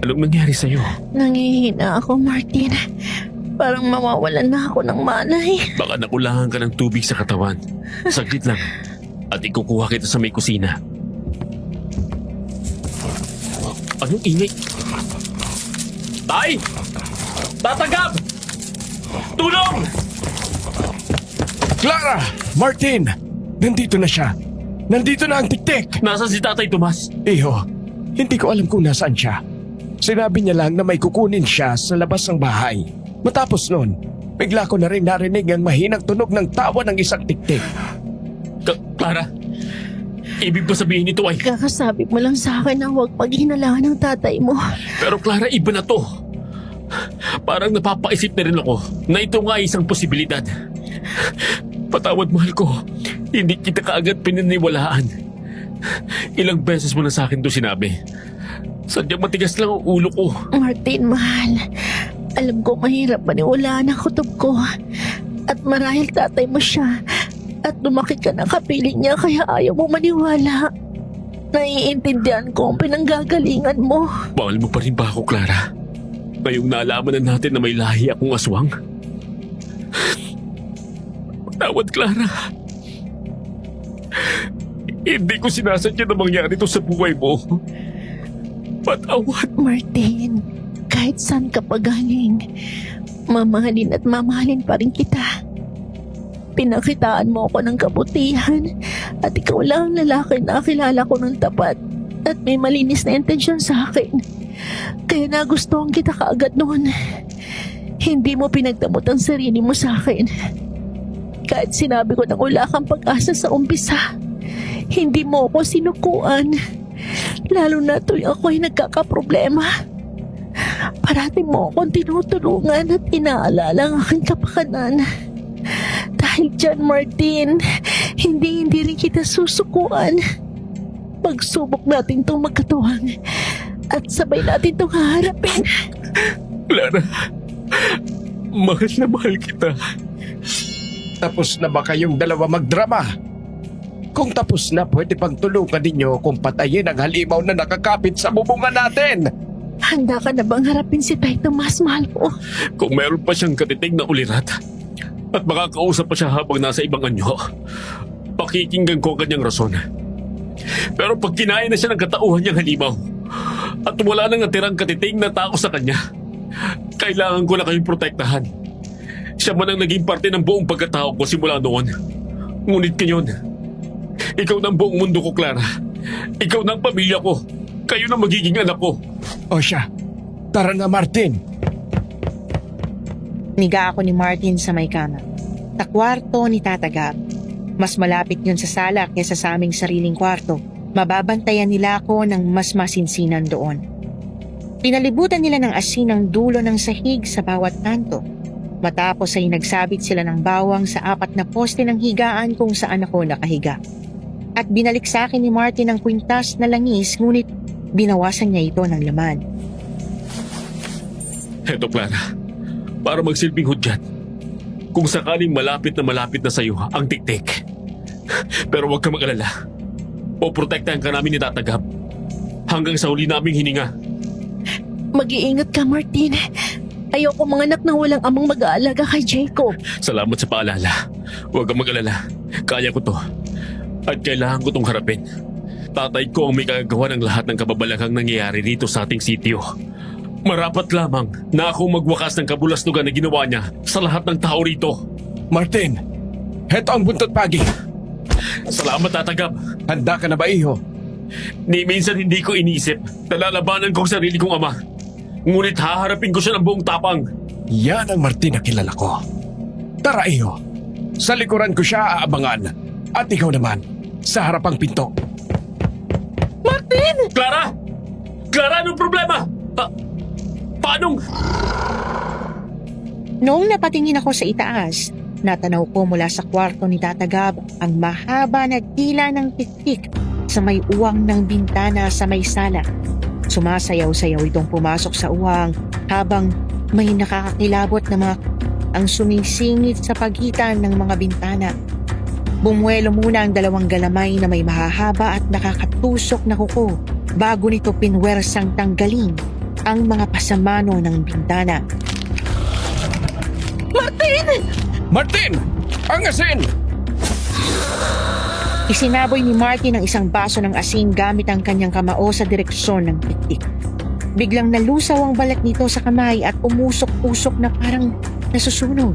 Anong nangyari sa'yo? Nangihina ako, Martin. Parang mawawalan na ako ng malay. Baka nakulangan ka ng tubig sa katawan. Saglit lang. At ikukuha kita sa may kusina. Anong ingay? Tay! Tatagap! Tulong! Clara! Martin! Nandito na siya. Nandito na ang tiktik! Nasaan si Tatay Tomas? Iho, hindi ko alam kung nasaan siya. Sinabi niya lang na may kukunin siya sa labas ng bahay. Matapos nun, bigla ko na rin narinig ang mahinang tunog ng tawa ng isang tiktik. Clara, ibig ba sabihin nito ay... Kakasabi mo lang sa akin na huwag paghinalaan ng tatay mo. Pero Clara, iba na to. Parang napapaisip na rin ako na ito nga ay isang posibilidad. Patawad, mahal ko. Hindi kita kaagad pinaniwalaan. Ilang beses mo na sa akin to sinabi. Sadyang matigas lang ang ulo ko. Martin, mahal. Alam ko mahirap maniwalaan ang kutob ko. At marahil tatay mo siya. At lumaki ka na kapiling niya kaya ayaw mo maniwala. Naiintindihan ko ang pinanggagalingan mo. Mahal mo pa rin ba ako, Clara? Ngayong naalaman na natin na may lahi akong aswang? Patawad, Clara. Hindi ko sinasadya na mangyari ito sa buhay mo. Patawad. Martin, kahit saan ka pa galing, mamahalin at mamahalin pa rin kita. Pinakitaan mo ako ng kabutihan at ikaw lang ang lalaki na kilala ko ng tapat at may malinis na intensyon sa akin. Kaya nagustuhan kita kaagad noon. Hindi mo pinagdamot ang sarili mo sa akin. Kahit sinabi ko na wala kang pag-asa sa umpisa, hindi mo ako sinukuan. Lalo na tuwing ako ay nagkakaproblema. Parati mo akong tinutulungan at inaalala ang aking kapakanan. Dahil dyan, Martin, hindi rin kita susukuan. Pagsubok natin itong magkatuwang at sabay natin itong haharapin. Clara, mahal na mahal kita. Tapos na ba kayong dalawa magdrama? Kung tapos na, pwede pang tulungan ninyo kung patayin ang halimaw na nakakapit sa bubungan natin. Handa ka na bang harapin si Tay Tomas, mahal ko? Kung meron pa siyang katitig na ulirat at makakausap pa siya habang nasa ibang anyo, pakikinggan ko ang kanyang rason. Pero pag kinain na siya ng katauhan niyang halimaw at wala nang natirang katitig na tao sa kanya, kailangan ko na kayong protektahan. Siya man ang naging parte ng buong pagkatao ko simula noon. Ngunit ngayon, ikaw na ang buong mundo ko, Clara. Ikaw na ang pamilya ko. Kayo na magiging anak ko. O siya, tara na Martin. Niga ako ni Martin sa may kama. Sa kwarto ni Tata Gab. Mas malapit yun sa sala kaysa sa aming sariling kwarto. Mababantayan nila ako ng mas masinsinan doon. Pinalibutan nila ng asin ang dulo ng sahig sa bawat kanto. Matapos ay nagsabit sila ng bawang sa 4 na poste ng higaan kung saan ako nakahiga. At binalik sa akin ni Martin ang kwintas na langis ngunit binawasan niya ito ng laman. Heto, Clara. Para magsilbing hudyat. Kung sakaling malapit na sa iyo ang tiktik. Pero huwag ka mag-alala. Poprotektahan ka namin ni Tata Gab hanggang sa huli naming hininga. Mag-iingat ka, Martin. Ayoko mga anak na walang amang mag-aalaga kay Jacob. Salamat sa paalala. Huwag kang mag-alala. Kaya ko to. At kailangan ko tong harapin. Tatay ko ang may kagagawa ng lahat ng kababalaghang nangyayari dito sa ating sitio. Marapat lamang na ako magwakas ng kabulastugan na ginawa niya sa lahat ng tao rito. Martin, heto ang buntot pagi. Salamat, Tata Gab. Handa ka na ba, iho? Ni minsan hindi ko inisip na lalabanan ko ang sarili kong ama. Ngunit haharapin ko siya ng buong tapang. Yan ang Martin na kilala ko. Tara, iho. Sa likuran ko siya aabangan. At ikaw naman, sa harapang pinto. Martin! Clara! Clara, anong problema? Paanong? Noong napatingin ako sa itaas, natanaw ko mula sa kwarto ni Tata Gab ang mahaba na tila ng tiktik sa may uwang ng bintana sa may sala. Sumasayaw-sayaw itong pumasok sa uwang habang may nakakakilabot na mga ang sumisingit sa pagitan ng mga bintana. Bumuelo muna ang 2 galamay na may mahahaba at nakakatusok na kuko bago nito pinwersang tanggalin ang mga pasamano ng bintana. Martin! Martin! Ang asin! Isinaboy ni Martin ang isang baso ng asin gamit ang kanyang kamao sa direksyon ng tiktik. Biglang nalusaw ang balat nito sa kamay at umusok-usok na parang nasusunog.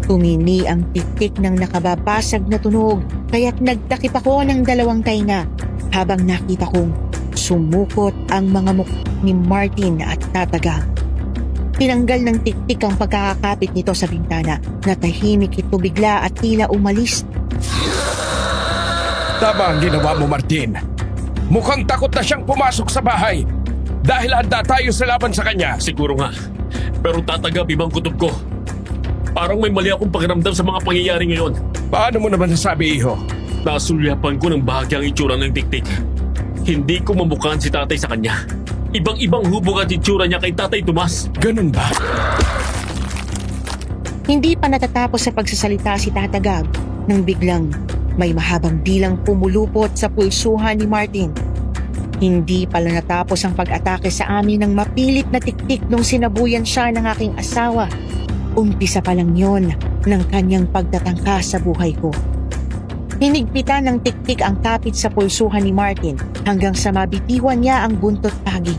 Tumini ang tiktik ng nakababasag na tunog kaya't nagtakip ako ng 2 tainga habang nakita kong Sumukot ang mga mukha ni Martin at Tatagab. Tinanggal ng tiktik ang pagkakakapit nito sa bintana. Natahimik ito bigla at tila umalis. Tama ang ginawa mo, Martin. Mukhang takot na siyang pumasok sa bahay. Dahil handa tayo sa laban sa kanya. Siguro nga. Pero Tatagab, ibang kutob ko. Parang may mali akong pakiramdam sa mga pangyayari ngayon. Paano mo naman nasabi, iho? Nasulyapan ko ng bahagyang itsura ng tiktik. Hindi ko mamukhaan si tatay sa kanya. Ibang-ibang hubog at itsura niya kay Tatay Tomas. Ganun ba? Hindi pa natatapos sa pagsasalita si Tatagab nang biglang may mahabang bilang pumulupot sa pulsuhan ni Martin. Hindi pala natapos ang pag-atake sa amin ng mapilit na tiktik nung sinabuyan siya ng aking asawa. Umpisa pa lang yon ng kanyang pagtatangka sa buhay ko. Hinigpitan ng tiktik ang kapit sa pulsuhan ni Martin hanggang sa mabitiwan niya ang buntot pagi.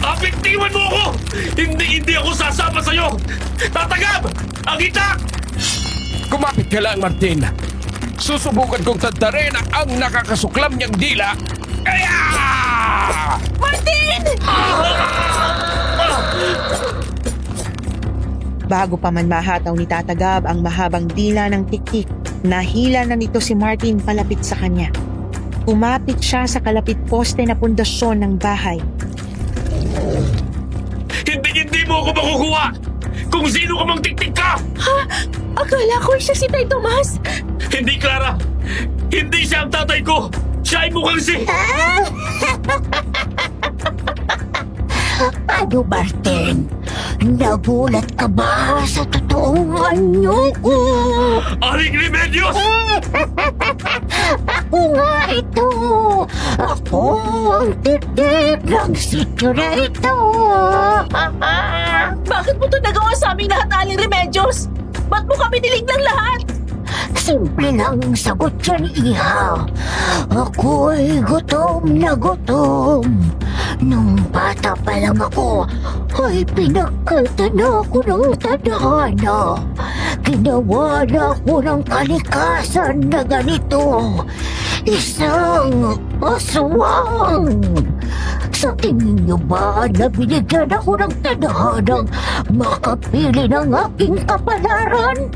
Apektiwan mo ako! Hindi ako sasama sa'yo! Tatagab! Ang itak! Kumapit ka lang, Martin. Susubukan kong tadtarin ang nakakasuklam niyang dila. Kaya! Martin! Bago pa man mahataw ni Tatagab ang mahabang dila ng tiktik, nahila na nito si Martin palapit sa kanya. Umapit siya sa kalapit poste na pundasyon ng bahay. Hindi mo ako makukuha! Kung sino ka mang tiktik ka! Akala ko siya si Tay Tomas. Hindi, Clara! Hindi siya ang tatay ko! Siya ay mukhang si... Ano, Martin? Nagulat ka ba sa totoong anyo ko? Aling Remedios! Ako nga ito! Ako ang titip ng sityo na ito! Bakit mo ito nagawa sa aming lahat, Aling Remedios? Ba't mo kami niliglang lahat? Simple lang ang sagot dyan, Iha. Ako'y gutom na gutom. Nung bata pa lang ako, ay pinagkalta na ako ng tadhana. Ginawa na ako ng kalikasan na ganito. Isang aswang. Sa tingin niyo ba na binigyan ako ng tadhanang makapili ng aking kapalaran?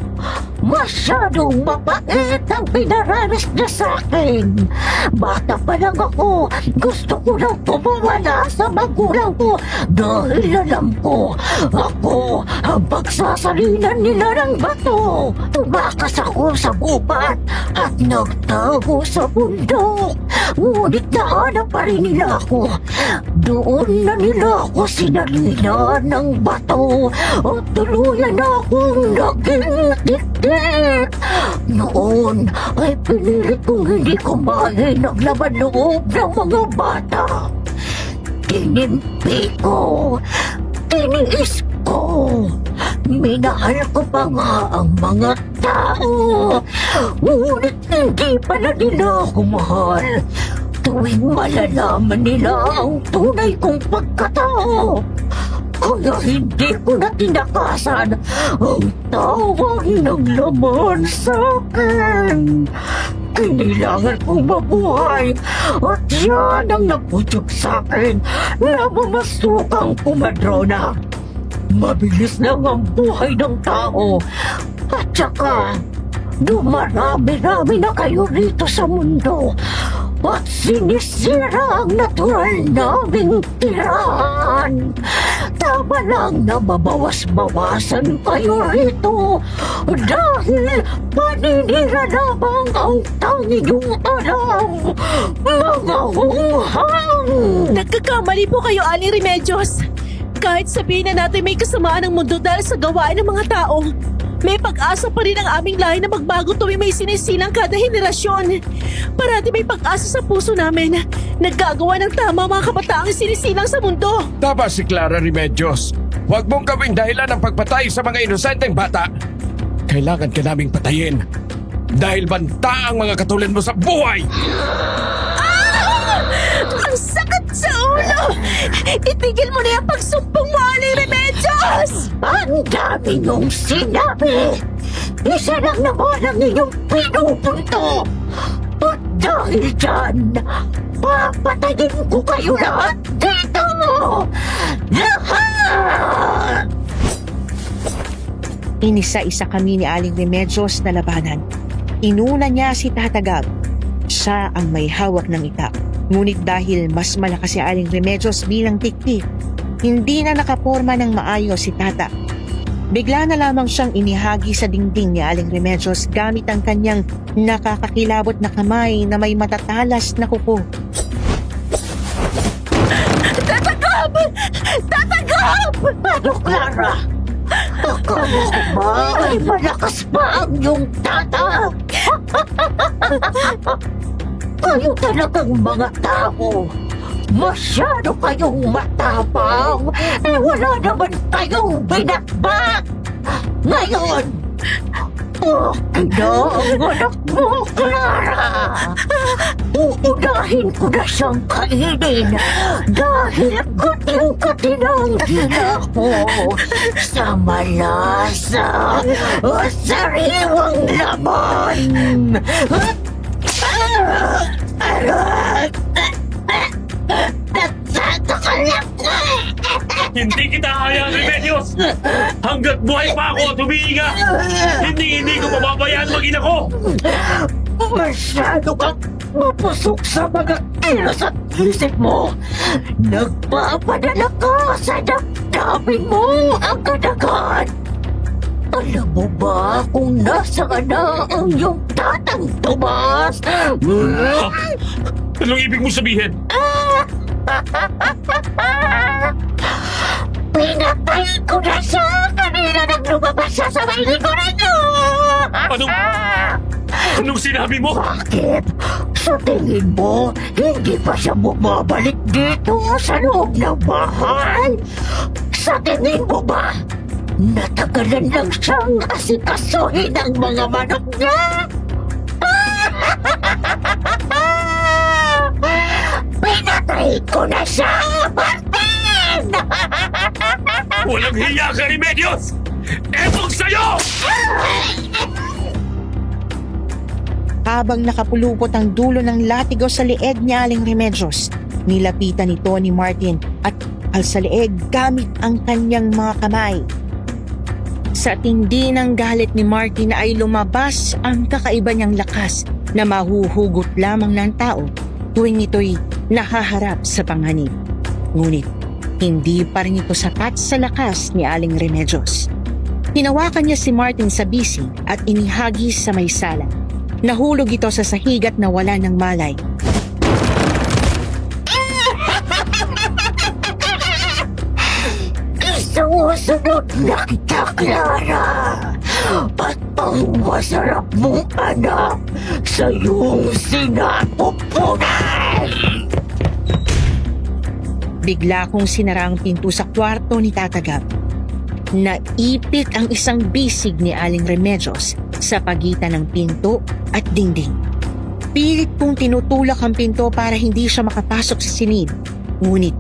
Masyadong mapait ang pinaranas niya sa akin. Bata pa lang ako, gusto ko nang pumawala sa magulang ko dahil alam ko, ako ang pagsasalinan nila ng bato. Tumakas ako sa gubat at nagtago sa bundok. Ngunit nahanap pa rin nila ako. Doon na nila ako sinalina ng bato at tuluyan akong naging tiktik. Noon ay pinilit kong hindi kumain ng laman loob ng mga bata. Tinimpi ko, tiniis ko, minahal ko pa nga ang mga tao. Ngunit hindi pala nila ako mahal. Tuwing malalaman nila ang tunay kong pagkatao, kaya hindi ko na tinakasan ang tawag ng laman sa akin. Kailangan kong mabuhay at yan ang naputyog sa akin na mamasukang pumadrona. Mabilis lang ang buhay ng tao at saka dumarami-rami na kayo rito sa mundo at sinisira ang natural naming tirahan. Tama lang na mabawas-bawasan kayo rito dahil paninira lamang ang tangi niyong alam, mga hunghang. Nagkakamali po kayo, Aling Remedios. Kahit sabihin na natin may kasamaan ng mundo dahil sa gawain ng mga tao, may pag-asa pa rin ang aming lahi na magbago tuwing may sinisilang kada henerasyon. Parati may pag-asa sa puso namin. Naggagawa ng tama mga kabataang sinisilang sa mundo. Tama si Clara Remedios. Huwag mong gawing dahilan ng pagpatay sa mga inosenteng bata. Kailangan ka naming patayin. Dahil banta ang mga katulad mo sa buhay! Ang sakit sa ulo! Itigil mo na yung pagsumpong mo, Aling Remedios! Ang dami niyong sinabi! Isa lang naman ang inyong pinupunto! At dahil dyan, Papatayin ko kayo lahat dito! Lahat! Inisa-isa kami ni Aling Remedios na labanan. Inuna niya si Tata Gab. Siya ang may hawak ng itak. Ngunit dahil mas malakas si Aling Remedios bilang tiktik, hindi na nakaporma ng maayos si Tata. Bigla na lamang siyang inihagi sa dingding ni Aling Remedios gamit ang kanyang nakakakilabot na kamay na may matatalas na kuko. Tatagap! Tatagap! Ano, Clara? Akala ko ba ay malakas pa ang iyong tata? Kayo talagang mga tao. Masyado kayong matapang. Wala naman kayong binakbak. Ngayon, okay na ang anak mo, Clara. Uunahin ko na siyang kainin dahil kuting-kutin ang hila ko sa malasa at sariwang laman. Nagsasakalap ko! Hindi kita hayaan, Remedios! Hanggat buhay pa ako at humihinga, hindi ko pababayaan mag-ina ko! Masyado kang mapusok sa mga kilos at isip mo. Nagpapadala ka sa damdamin mo agad-agad. Alam mo ba kung nasaan na ang iyong tatang Tomas? Anong ibig mo sabihin? Pinatay ko na siya kanina nang lumabas siya sa may likuran niyo! Anong sinabi mo? Bakit? Sa tingin mo, hindi pa siya bumabalik dito sa loob ng bahay? Sa tingin mo ba, natagalan lang siyang asikasuhin ng mga manok niya? Pinatay ko na siya, Martin! Walang hiya ka, Remedios! Etong sa'yo! Habang nakapulupot ang dulo ng latigo sa leeg ni Aling Remedios, nilapitan nito ni Martin at al sa leeg gamit ang kanyang mga kamay. Sa tindi ng galit ni Martin ay lumabas ang kakaiba niyang lakas na mahuhugot lamang ng tao tuwing ito'y nahaharap sa panganib. Ngunit hindi pa rin ito sapat sa lakas ni Aling Remedios. Hinawakan niya si Martin sa bisig at inihagis sa may sala. Nahulog ito sa sahig at nawala ng malay. Isusunod na kita, Clara. At ang masarap mong anak sa iyong sinapupunan. Bigla kong sinara ang pinto sa kwarto ni Tata Gab. Naipit ang isang bisig ni Aling Remedios sa pagitan ng pinto at dingding. Pilit kong tinutulak ang pinto para hindi siya makapasok sa silid. Ngunit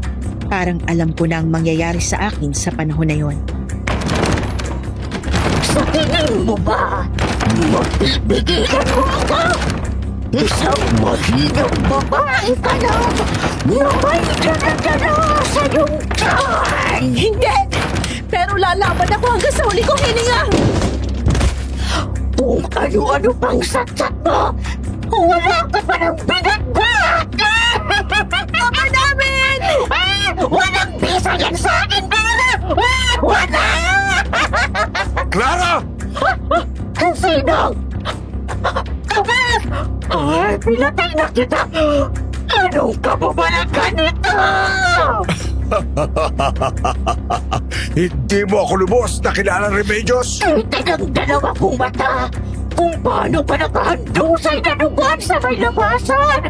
parang alam ko na ang mangyayari sa akin sa panahon na yon. Sa tingin mo ba, mapipigilan mo ako? Isang mahinang babae ka lang na may dala-dala sa iyong tiyan. Hindi! Pero lalaban ako hanggang sa huli kong hininga! Kung ano-ano pang satsat mo, wala ka pa ng binagbat! Papa namin! Walang bisa yan sa akin, Bella! Wala! Clara! Sino? Ay, pinatay na kita! Anong kababalagan nito? Hindi mo ako lubos na kilala Remedios? Kita ng dalawa kong mata kung paano ka nakahandusay na dugan sa may labasan.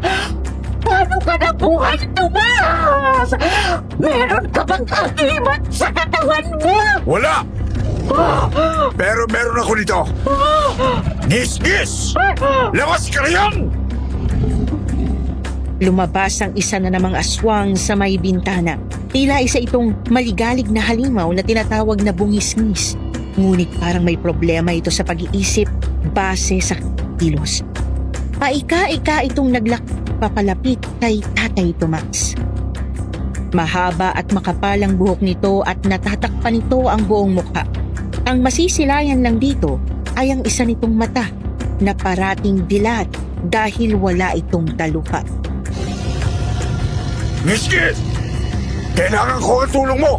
Paano ka nabuhay, Tomas? Meron ka bang agimat sa katawan mo? Wala! Pero meron ako nito. Ngis-ngis! Lawas ka riyan! Lumabas ang isa na namang aswang sa may bintana. Tila isa itong maligalig na halimaw na tinatawag na bungis-ngis. Ngunit parang may problema ito sa pag-iisip base sa kilos. Paika-ika itong papalapit kay Tatay Tomas. Mahaba at makapal ang buhok nito at natatakpan nito ang buong mukha. Ang masisilayan lang dito ay ang isa nitong mata na parating dilat dahil wala itong talupa. Miskis! Kailangan ko ang tulong mo!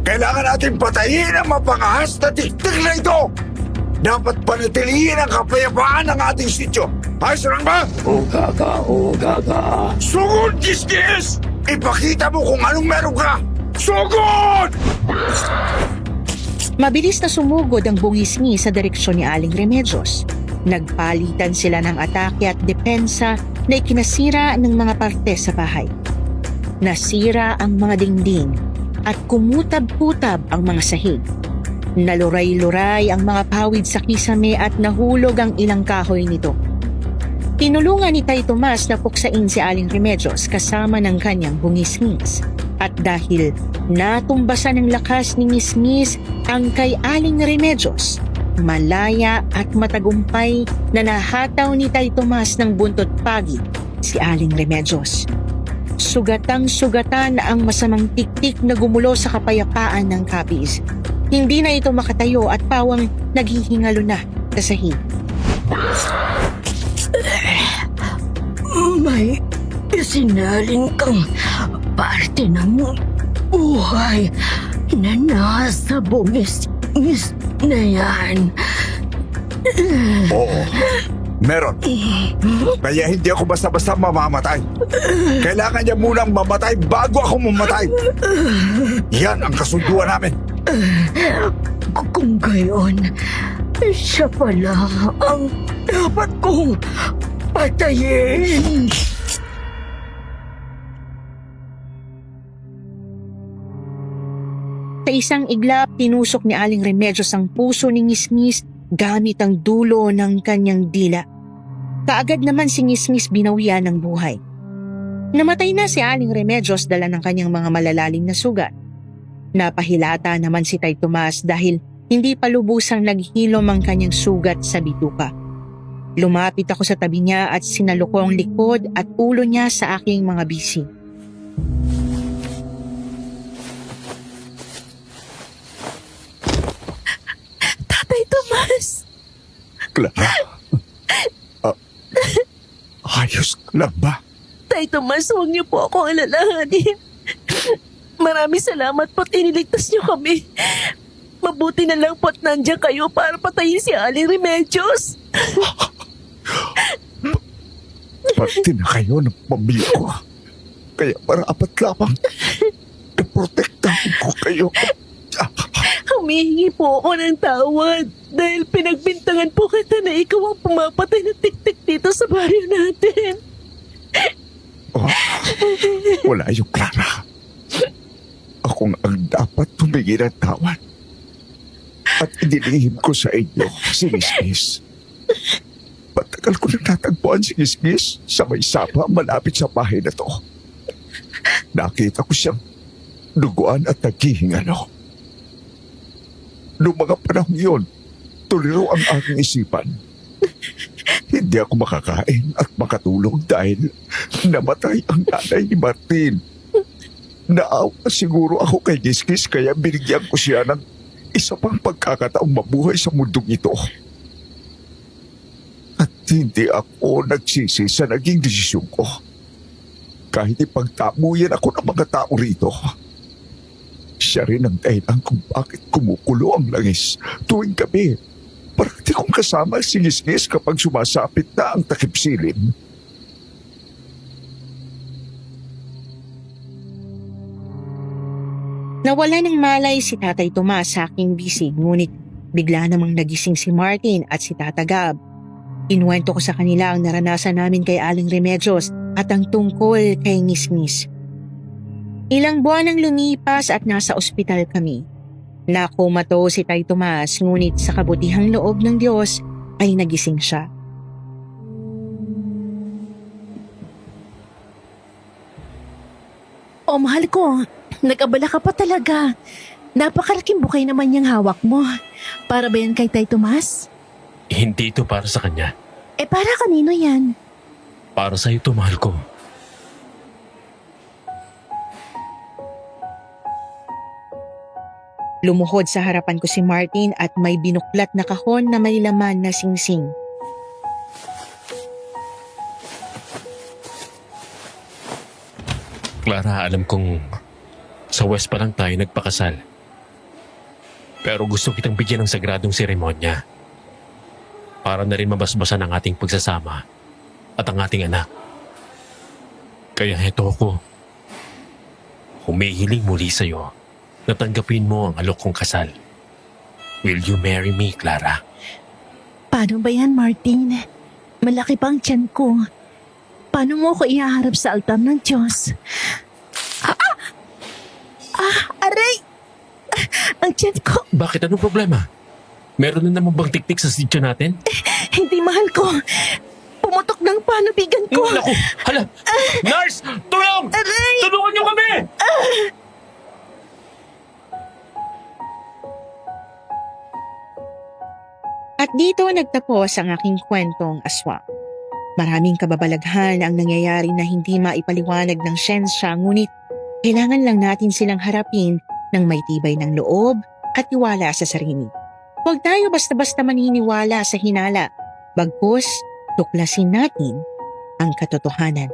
Kailangan natin patayin ang mapangahas na tiktik na ito! Dapat panatilihin ang kapayapaan ng ating sityo! Ayos lang ba? O gaga. Sugod, Kiskis! Ipakita mo kung anong meron ka! Sugod! Mabilis na sumugod ang bungisngi sa direksyon ni Aling Remedios. Nagpalitan sila ng atake at depensa na ikinasira ng mga parte sa bahay. Nasira ang mga dingding at kumutab-kutab ang mga sahig. Naluray-luray ang mga pawid sa kisame at nahulog ang ilang kahoy nito. Tinulungan ni Tay Tomas na puksain si Aling Remedios kasama ng kanyang bungisngis. At dahil natumbasan ng lakas ni Ngisngis ang kay Aling Remedios, malaya at matagumpay na nahataw ni Tay Tomas ng buntot pagi si Aling Remedios. Sugatang-sugatan ang masamang tiktik na gumulo sa kapayapaan ng Capiz. Hindi na ito makatayo at pawang naghihingalo na sa sahig. May isinaling kang parte ng buhay na nasa bungis na yan. Oo, meron. Kaya hindi ako basta-basta mamamatay. Kailangan niya munang mamatay bago ako mamatay. Yan ang kasunduan namin. Kung gayon, siya pala ang dapat kong patayin. Sa isang iglap, tinusok ni Aling Remedios ang puso ni Ngisngis gamit ang dulo ng kanyang dila. Kaagad naman si Ngisngis binawian ng buhay. Namatay na si Aling Remedios dala ng kanyang mga malalalim na sugat. Napahilata naman si Tay Tomas dahil hindi pa lubusang naghilom ang kanyang sugat sa bituka. Lumapit ako sa tabi niya at sinaluko ang likod at ulo niya sa aking mga bisi. Tatay Tomas! Clara. Ayos ka lang ba? Tay Tomas, huwag niyo po ako alalahanin. Maraming salamat po't iniligtas niyo kami. Mabuti na lang po't nandiyan kayo para patayin si Aling Remedios. Parte na kayo ng pamilya ko. Kaya marapat lamang na protektahan ko kayo. Humihingi po ako ng tawad dahil pinagbintangan po kita na ikaw ang pumapatay ng tik-tik dito sa baryo natin. Oh, wala yung Clara. Ako ang dapat tumigil ng tawad. At inilihim ko sa inyo si Ngisngis. Matagal ko nang natagpuan si Ngisngis sa may sapa malapit sa bahay na to. Nakita ko siyang duguan at naghihingalo. Noong mga panahon yun, tuliro ang aking isipan. Hindi ako makakain at makatulog dahil namatay ang nanay ni Martin. Naawa siguro ako kay Ngisngis kaya binigyan ko siya ng isa pang pagkakataong mabuhay sa mundong ito. At hindi ako nagsisi sa naging desisyon ko. Kahit ipagtamuyan ako ng mga tao rito. Siya rin ang dahilan kung bakit kumukulo ang langis tuwing gabi. Parati kong kasama si Ngisngis kapag sumasapit na ang takip silim. Nawala ng malay si Tatay Tomas sa aking bisi, ngunit bigla namang nagising si Martin at si Tata Gab. Inuwento ko sa kanila ang naranasan namin kay Aling Remedios at ang tungkol kay Ngisngis. Ilang buwan ang lumipas at nasa ospital kami. Nakumato si Tay Tomas, ngunit sa kabutihang loob ng Diyos ay nagising siya. Oh, mahal ko. Nag-abala ka pa talaga. Napakalaking bukay naman yung hawak mo. Para ba yan kay Tay Tomas? Hindi ito para sa kanya. Para kanino yan? Para sa'yo to, mahal ko. Lumuhod sa harapan ko si Martin at may binuklat na kahon na may laman na singsing. Clara, alam kong sa West pa lang tayo nagpakasal. Pero gusto kitang bigyan ng sagradong seremonya para na rin mabasbasan ang ating pagsasama at ang ating anak. Kaya heto ako. Humihiling muli sa'yo na tanggapin mo ang alok kong kasal. Will you marry me, Clara? Paano ba yan, Martin? Malaki pa ang tiyan ko. Paano mo ako ihaharap sa altar ng Diyos? Aray! Ang tiyan ko! Bakit? Anong problema? Meron na naman bang tiktik sa sityo natin? Hindi, mahal ko. Pumutok ng panubigan ko. Naku! Hala! Nurse! Tulong! Aray! Tulungan niyo kami! At dito nagtapos ang aking kwentong aswang. Maraming kababalaghan ang nangyayari na hindi maipaliwanag ng siyensya, ngunit kailangan lang natin silang harapin ng may tibay ng loob at tiwala sa sarili. Huwag tayo basta-basta maniniwala sa hinala, bagkus tuklasin natin ang katotohanan.